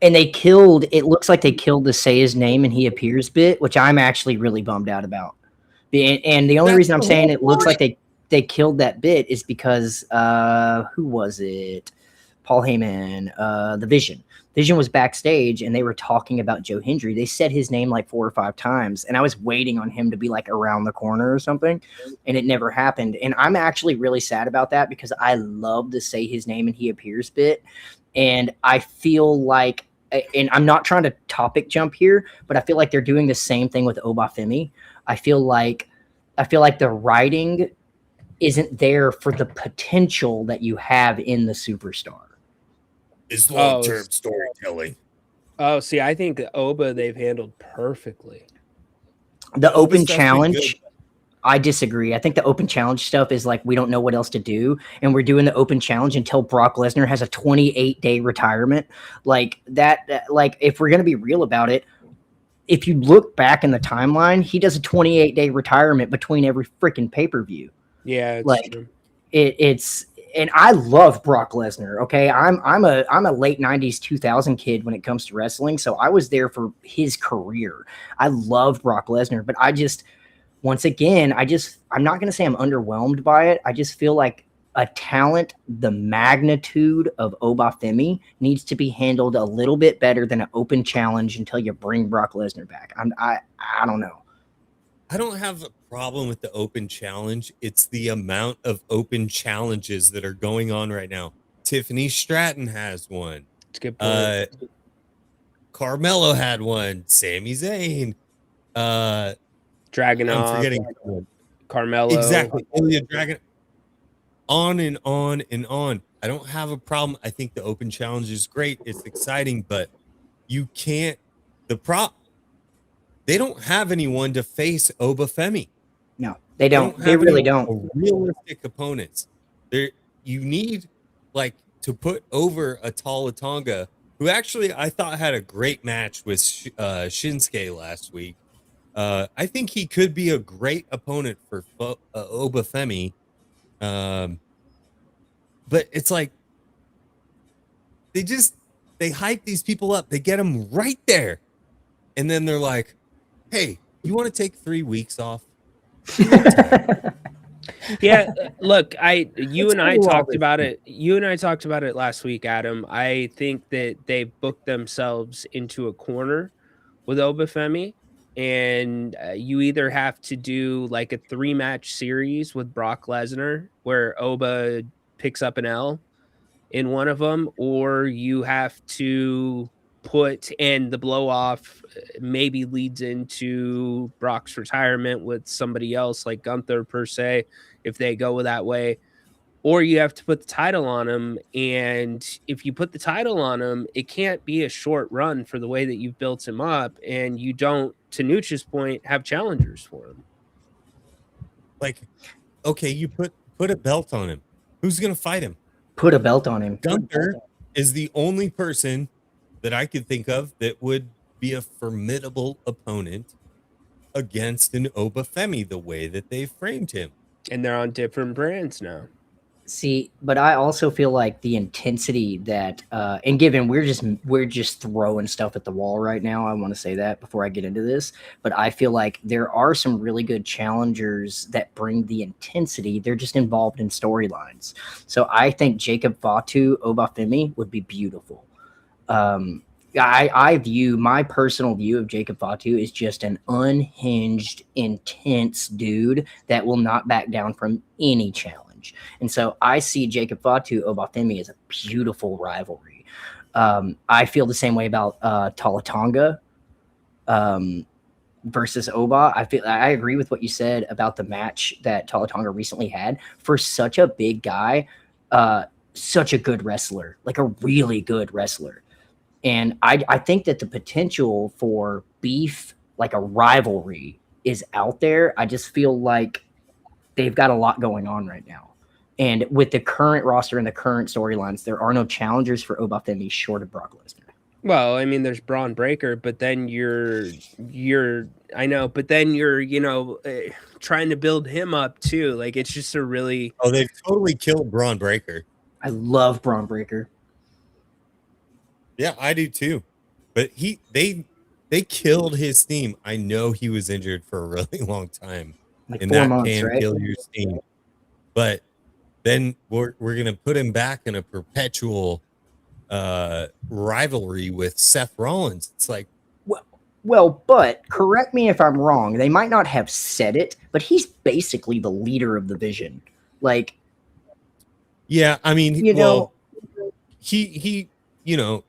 And they killed. It looks like they killed the say his name and he appears bit, which I'm actually really bummed out about. And the only That's reason I'm the saying whole it looks point. like they killed that bit is because who was it? Paul Heyman, the Vision. Vision was backstage and they were talking about Joe Hendry. They said his name like 4 or 5 times, and I was waiting on him to be like around the corner or something, and it never happened. And I'm actually really sad about that because I love to say his name and he appears bit, and I feel like, and I'm not trying to topic jump here, but I feel like they're doing the same thing with Obafemi. I feel like the writing isn't there for the potential that you have in the superstar. It's long-term storytelling. Oh, see, I think Oba they've handled perfectly. The Oba open stuff's been challenge, I disagree. I think the open challenge stuff is like we don't know what else to do, and we're doing the open challenge until Brock Lesnar has a 28-day retirement. Like that, like if we're gonna be real about it, if you look back in the timeline, he does a 28-day retirement between every freaking pay-per-view. Yeah, it's Like true. it's and I love Brock Lesnar. Okay, I'm a late '90s 2000 kid when it comes to wrestling, so I was there for his career. I love Brock Lesnar, but I just once again, I'm not going to say I'm underwhelmed by it. I just feel like a talent the magnitude of Obafemi needs to be handled a little bit better than an open challenge until you bring Brock Lesnar back. I don't know. I don't have a problem with the open challenge. It's the amount of open challenges that are going on right now. Tiffany Stratton has one. That's a good point. Carmelo had one. Sami Zayn. Dragunov. I'm forgetting Carmelo. Exactly. Ilya Dragon. On and on and on. I don't have a problem. I think the open challenge is great. It's exciting, but you can't. They don't have anyone to face Obafemi. No, they don't. They have really any don't. realistic opponents. You need like to put over a Tonga, who actually I thought had a great match with Shinsuke last week. I think he could be a great opponent for Obafemi. But it's like they hype these people up. They get them right there. And then they're like, hey, you want to take 3 weeks off? Yeah, look, you and I talked about it. You and I talked about it last week, Adam. I think that they booked themselves into a corner with Obafemi, and you either have to do like a 3-match series with Brock Lesnar where Oba picks up an L in one of them, or you have to and the blow off maybe leads into Brock's retirement with somebody else like Gunther per se, if they go that way, or you have to put the title on him. And if you put the title on him, it can't be a short run for the way that you've built him up, and you don't, to Nooch's point, have challengers for him. Like, okay, you put a belt on him. Who's gonna fight him? Put a belt on him. Gunther is the only person that I could think of that would be a formidable opponent against an Obafemi the way that they framed him. And they're on different brands now. See, but I also feel like the intensity that, and given we're just throwing stuff at the wall right now. I want to say that before I get into this, but I feel like there are some really good challengers that bring the intensity. They're just involved in storylines. So I think Jacob Fatu Obafemi would be beautiful. I view my personal view of Jacob Fatu is just an unhinged, intense dude that will not back down from any challenge. And so I see Jacob Fatu Obafemi as a beautiful rivalry. I feel the same way about Tonga versus Oba. I agree with what you said about the match that Tonga recently had. For such a big guy, such a good wrestler, like a really good wrestler. And I think that the potential for beef, like a rivalry, is out there. I just feel like they've got a lot going on right now. And with the current roster and the current storylines, there are no challengers for Obafemi short of Brock Lesnar. Well, I mean, there's Braun Breaker, but then you're I know, but then you're trying to build him up too. Like it's just a really Oh, they've totally killed Braun Breaker. I love Braun Breaker. Yeah, I do too. But they killed his steam. I know he was injured for a really long time, Like and 4 that months, can right? kill your steam. But then we're gonna put him back in a perpetual rivalry with Seth Rollins. It's like, Well, but correct me if I'm wrong. They might not have said it, but he's basically the leader of the Vision. Like, yeah, I mean, You well, he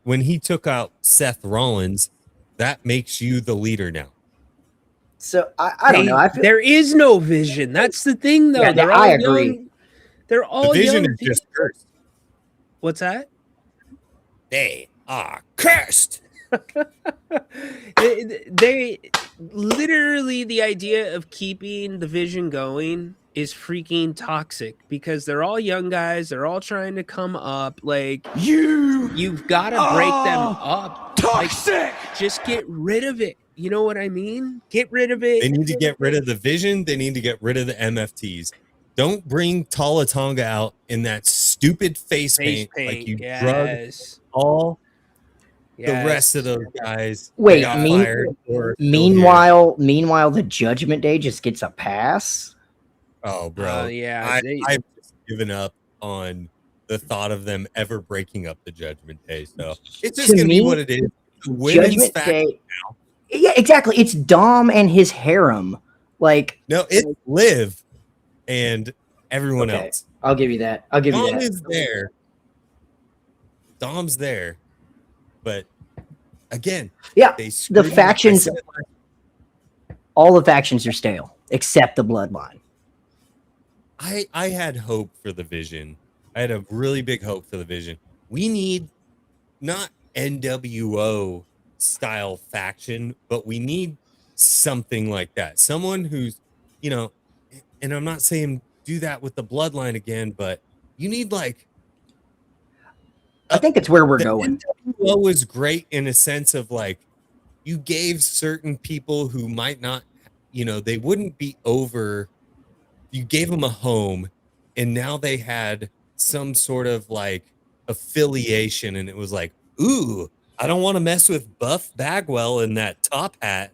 when he took out Seth Rollins, that makes you the leader now. so I don't know. I feel there is no Vision. That's the thing, though. Yeah, They're all I agree. young. They're all The Vision young is just people. cursed. What's that? They are cursed. They literally, the idea of keeping the Vision going is freaking toxic because they're all young guys. They're all trying to come up. Like you've got to break them up. Toxic. Like, just get rid of it. You know what I mean? Get rid of it. They need to get rid of the Vision. They need to get rid of the MFTs. Don't bring Tala Tonga out in that stupid face paint like you drugged all the rest of those guys. Wait, got fired or still meanwhile, the Judgment Day just gets a pass. Oh, bro. Yeah, I've just given up on the thought of them ever breaking up the Judgment Day. So it's just To going to be me, what it is. The women's Judgment faction Day. now. Yeah, exactly. It's Dom and his harem. Like, No, it's Liv and everyone Okay, else. I'll give you that. I'll give you Dom that. is there. Dom's there. But again, Yeah, they the screwed him up. I factions, said it all the factions are stale except the Bloodline. I had hope for the Vision. I had a really big hope for the Vision. We need not NWO style faction, but we need something like that. Someone who's, and I'm not saying do that with the Bloodline again, but you need like I think it's where we're the going. NWO was great in a sense of like you gave certain people who might not, they wouldn't be over. You gave them a home, and now they had some sort of like affiliation, and it was like, ooh, I don't want to mess with Buff Bagwell in that top hat.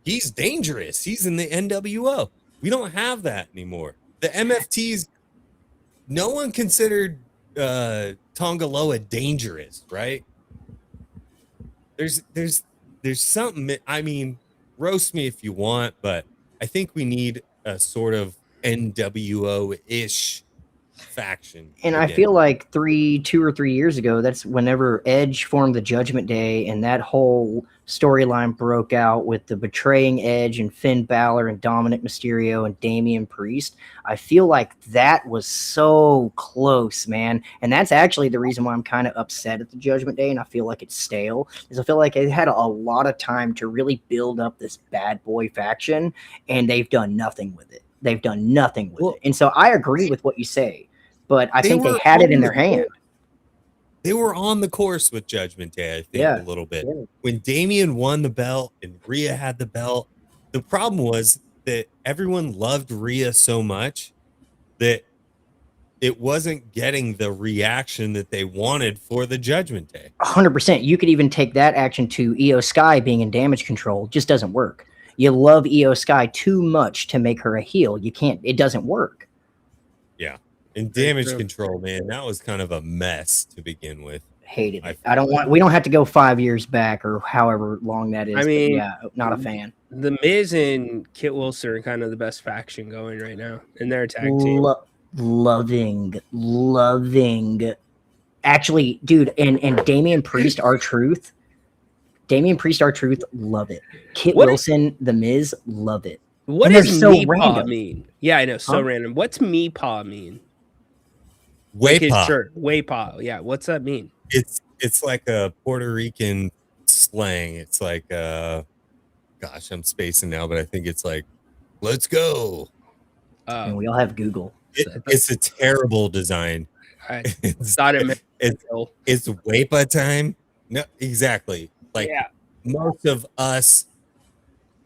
He's dangerous. He's in the NWO. We don't have that anymore. The MFTs, no one considered Tongaloa dangerous, right? There's something. I mean, roast me if you want, but I think we need a sort of NWO-ish faction. And I again. feel like 2 or 3 years ago, that's whenever Edge formed the Judgment Day, and that whole storyline broke out with the betraying Edge and Finn Balor and Dominic Mysterio and Damian Priest. I feel like that was so close, man. And that's actually the reason why I'm kind of upset at the Judgment Day, and I feel like it's stale, is I feel like it had a lot of time to really build up this bad boy faction, and they've done nothing with it. They've done nothing with it. And so I agree with what you say, but I think they had it in their hand. They were on the course with Judgment Day, I think, Yeah. a little bit. When Damian won the belt and Rhea had the belt, the problem was that everyone loved Rhea so much that it wasn't getting the reaction that they wanted for the Judgment Day. 100%. You could even take that action to Io Sky being in damage control. Just doesn't work. You love Io Sky too much to make her a heel. You can't. It doesn't work. Yeah. And damage control, man, that was kind of a mess to begin with. Hated it. We don't have to go 5 years back or however long that is. I mean, yeah, not a fan. The Miz and Kit Wilson are kind of the best faction going right now, and they're a tag team. Loving. Actually, dude, and Damian Priest, R-Truth. Damian Priest, R-Truth, love it. Kit Wilson, The Miz, love it. What and does so Meepaw random. mean? Yeah, I know, so Huh? random. What's Meepaw mean? Waypaw. Waypaw. Yeah, what's that mean? It's like a Puerto Rican slang. It's like gosh, I'm spacing now, but I think it's like, let's go. And we all have Google. It's a terrible design. I It's thought it meant it's Waypa time. No, exactly. Like most of us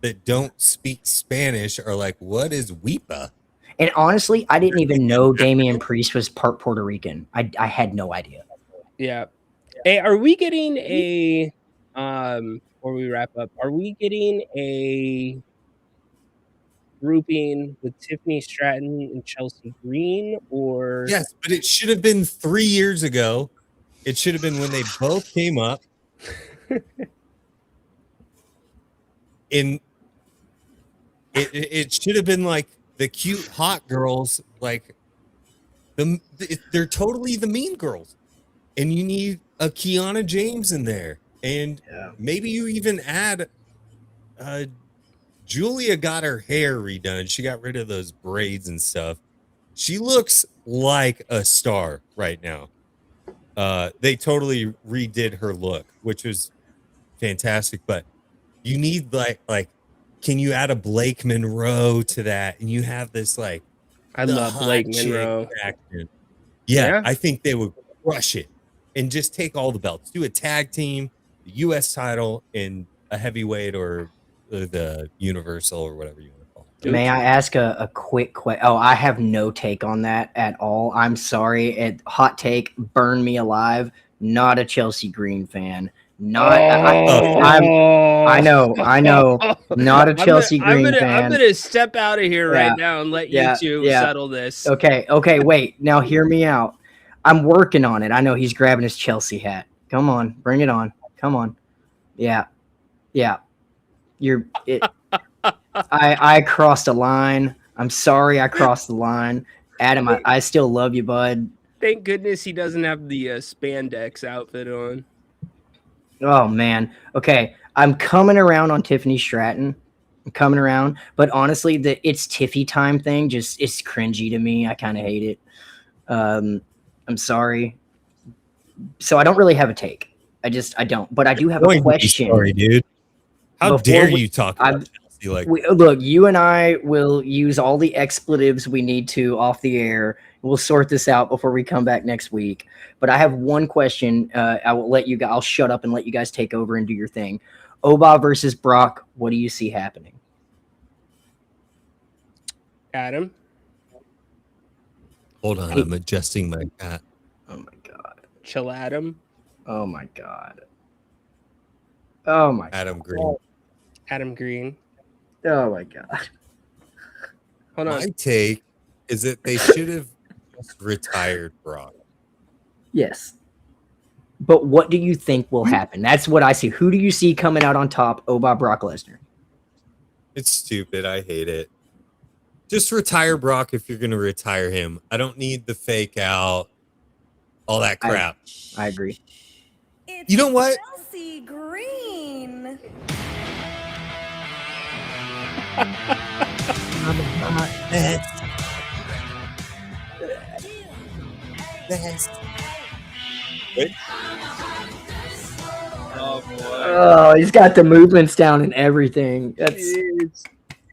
that don't speak Spanish are like, what is Weepa? And honestly, I didn't even know Damian Priest was part Puerto Rican. I had no idea. Yeah. Hey, are we getting a before we wrap up, are we getting a grouping with Tiffany Stratton and Chelsea Green, or Yes, but it should have been 3 years ago. It should have been when they both came up. In it should have been like the cute hot girls, like they're totally the mean girls. And you need a Kiana James in there. And maybe you even add Julia got her hair redone. She got rid of those braids and stuff. She looks like a star right now. They totally redid her look, which was fantastic. But you need like, can you add a Blake Monroe to that? And you have this like, I the love hot Blake chick Monroe. action. Yeah. Yeah, I think they would crush it and just take all the belts. Do a tag team, the U.S. title, and a heavyweight or the Universal or whatever you want to call it. May I ask a quick question? Oh, I have no take on that at all. I'm sorry. Hot take, burn me alive. Not a Chelsea Green fan. Not. I know. Not a Chelsea Green fan. I'm gonna step out of here right now and let you two settle this. Okay. Wait. Now hear me out. I'm working on it. I know he's grabbing his Chelsea hat. Come on, bring it on. Come on. Yeah. You're it. I crossed a line. I'm sorry I crossed the line. Adam, I still love you, bud. Thank goodness he doesn't have the spandex outfit on. Oh, man. Okay, I'm coming around on Tiffany Stratton. I'm coming around. But honestly, the it's Tiffy time thing just it's cringy to me. I kind of hate it. I'm sorry. So I don't really have a take. I don't. But I do have a question. Sorry, dude. How dare you talk about Chelsea like look, you and I will use all the expletives we need to off the air. We'll sort this out before we come back next week. But I have one question. I will let you guys. I'll shut up and let you guys take over and do your thing. Oba versus Brock. What do you see happening? Adam? Hold on, I'm adjusting my cat. Oh my god. Chill, Adam. Oh my god. Oh my Adam Green. Adam Green. Oh my god. Hold on. My take is that they should have just retired Brock. Yes. But what do you think will happen? That's what I see. Who do you see coming out on top? Oba, Brock Lesnar. It's stupid. I hate it. Just retire Brock if you're going to retire him. I don't need the fake out, all that crap. I agree. You know what? Chelsea Green. Oh boy. Oh, he's got the movements down and everything. That's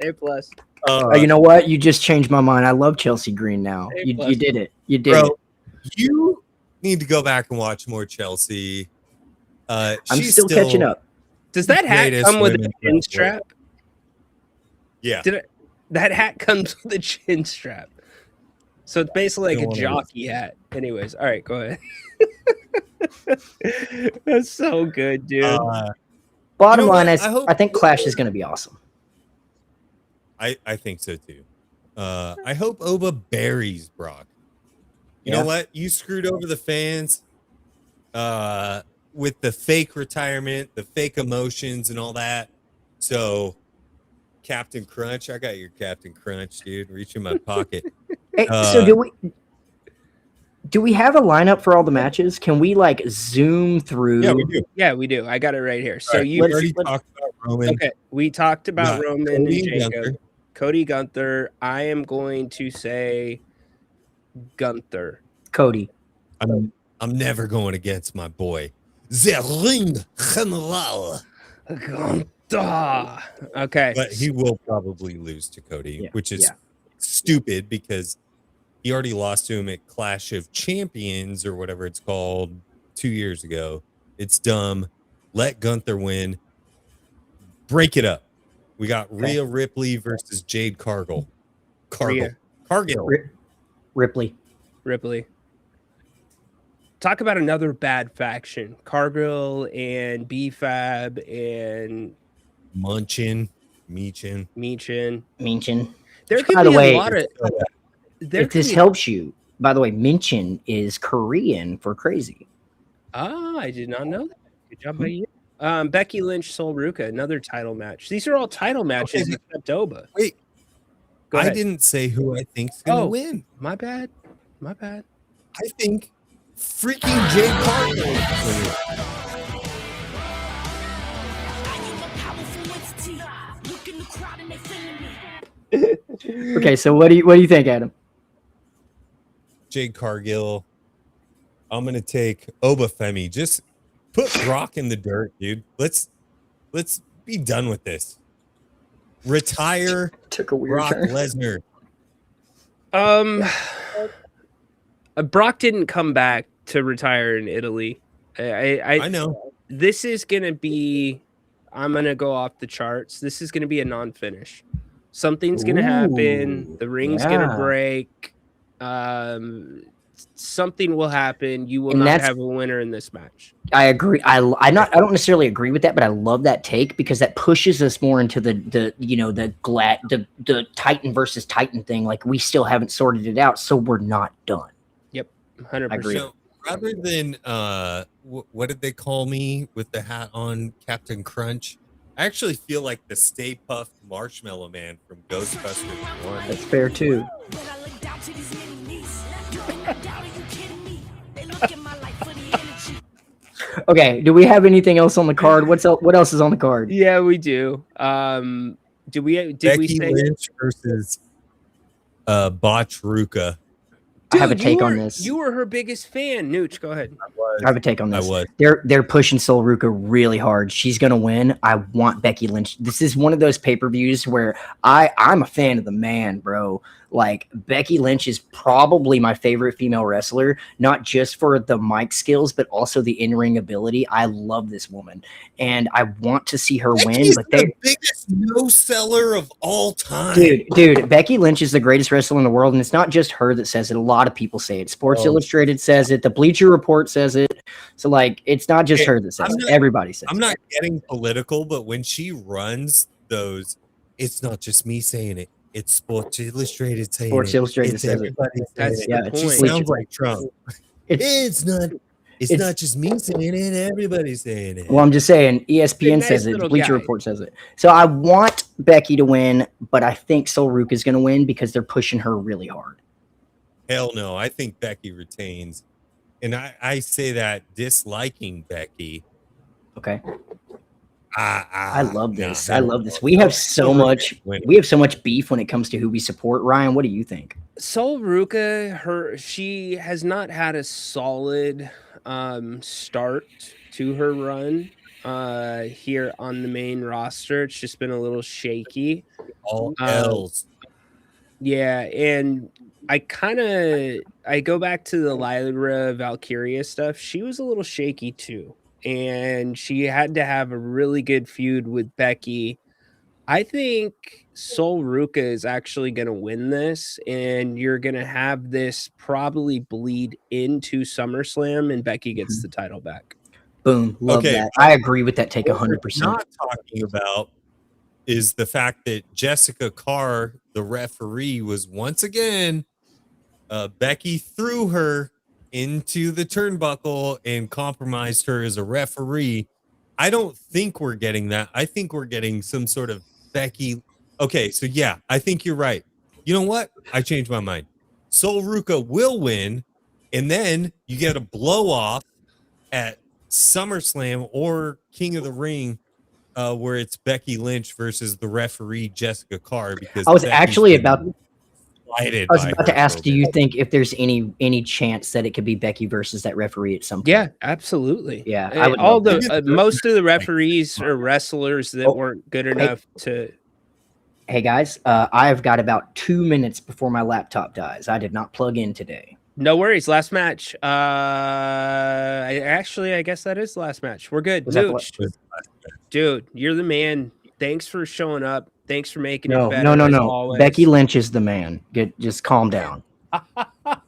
A plus. you know what? You just changed my mind. I love Chelsea Green now. You did it. You did it. You need to go back and watch more Chelsea. I'm She's still catching up. Does that hat come with a chin strap? Yeah. That hat comes with a chin strap. So it's basically like a Don't wanna jockey hat. Anyways, all right, go ahead. That's so good, dude. Bottom you know line what? is, I think Clash is going to be awesome. I think so too. I hope Oba buries Brock. You Yeah. know what? You screwed over the fans with the fake retirement, the fake emotions, and all that. So, Captain Crunch, I got your Captain Crunch, dude. Reach in my pocket. Hey, so do we have a lineup for all the matches? Can we like zoom through? Yeah, we do. Yeah, we do. I got it right here. So Right, you we already talked about Roman. Okay, we talked about Yeah, Roman Cody and and Jacob. Gunther. Cody Gunther. I am going to say Gunther. Cody. I'm never going against my boy. The Ring General. Gunther. Okay. But he will probably lose to Cody, which is yeah. stupid because he already lost to him at Clash of Champions or whatever it's called 2 years ago. It's dumb. Let Gunther win. Break it up. We got Rhea Ripley versus Jade Cargill. Rhea. Cargill. Ripley. Talk about another bad faction. Cargill and B-Fab and Meechin. There could By the be way, a lot of. if this helps you, by the way, Minchin is Korean for crazy. Ah, I did not know that. Good job by you. Becky Lynch, Sol Ruka, another title match. These are all title matches except Oba. Wait, Go I ahead. didn't say who I think's gonna win. My bad. I think freaking Jade Cargill. Okay, so what do you think, Adam? Jade Cargill. I'm gonna take Obafemi. Just put Brock in the dirt, dude. Let's be done with this. Retire Took a weird Brock turn. Lesnar. Brock didn't come back to retire in Italy. I know. This is gonna be. I'm gonna go off the charts. This is gonna be a non-finish. Something's gonna happen. The ring's gonna break. Something will happen. You will And not that's- have a winner in this match. I agree. I don't necessarily agree with that, but I love that take because that pushes us more into the Titan versus Titan thing. Like we still haven't sorted it out, so we're not done. Yep, 100%. So rather than what did they call me with the hat on, Captain Crunch? I actually feel like the Stay Puft Marshmallow Man from Ghostbusters 1. That's fair too. Okay, do we have anything else on the card? What else is on the card? Yeah, we do. Did we Becky say Lynch versus Botch Ruka. I have a Dude, take on this. You were her biggest fan, Nooch. Go ahead. I have a take on this. I was. They're pushing Sol Ruka really hard. She's gonna win. I want Becky Lynch. This is one of those pay-per-views where I'm a fan of the man, bro. Like Becky Lynch is probably my favorite female wrestler, not just for the mic skills, but also the in-ring ability. I love this woman, and I want to see her win. Becky's But the biggest no-seller of all time. Dude, Becky Lynch is the greatest wrestler in the world, and it's not just her that says it. A lot of people say it. Sports Illustrated says it. The Bleacher Report says it. So, like, it's not just her that says it. Everybody says I'm it. not getting political, but when she runs those, it's not just me saying it. It's Sports Illustrated saying Sports it. Illustrated It's says it. everybody saying That's it. the She point. sounds like Trump. It's not just me saying it. Everybody's saying it. Well, I'm just saying, ESPN nice says it. The little Bleacher guy. Report says it. So I want Becky to win, but I think Sol Ruka is going to win because they're pushing her really hard. Hell no. I think Becky retains. And I say that disliking Becky. Okay. I love this. no, I love this. We have so much. We have so much beef when it comes to who we support. Ryan, what do you think? Sol Ruka, she has not had a solid start to her run here on the main roster. It's just been a little shaky. All L's. Yeah, and I go back to the Lyra Valkyria stuff. She was a little shaky too, and she had to have a really good feud with Becky. I think Sol Ruka is actually going to win this, and you're going to have this probably bleed into SummerSlam, and Becky gets the title back. Boom. Love that. I agree with that take 100%. Not talking about is the fact that Jessica Carr, the referee, was once again Becky threw her into the turnbuckle and compromised her as a referee. I don't think we're getting that. I think we're getting some sort of Becky. Okay, so yeah, I think you're right. You know what? I changed my mind. Sol Ruka will win, and then you get a blow off at SummerSlam or King of the Ring, where it's Becky Lynch versus the referee Jessica Carr. Because I was Becky's actually been about. slighted I was by about to her ask, so do you bad. think if there's any chance that it could be Becky versus that referee at some point? Yeah, absolutely. Yeah, I I would all love the that. most of the referees are wrestlers that weren't good enough to. Hey guys, I've got about 2 minutes before my laptop dies. I did not plug in today. No worries. Last match. I guess that is the last match. We're good. Was that the Nooch, dude, you're the man. Thanks for showing up. Thanks for making it No, better no, no, as no. always. Becky Lynch is the man. Just calm down.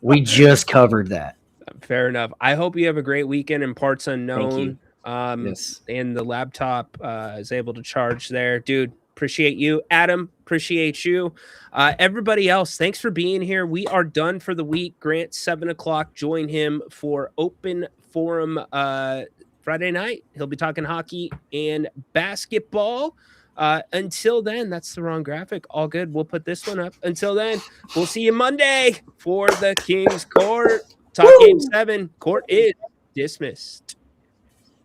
We just covered that. Fair enough. I hope you have a great weekend in parts unknown. Yes. And the laptop is able to charge there. Dude, appreciate you. Adam, appreciate you. Everybody else, thanks for being here. We are done for the week. Grant, 7:00. Join him for Open Forum Friday night. He'll be talking hockey and basketball. Until then, that's the wrong graphic. All good. We'll put this one up. Until then, we'll see you Monday for the King's Court. Talk Game 7. Court is dismissed.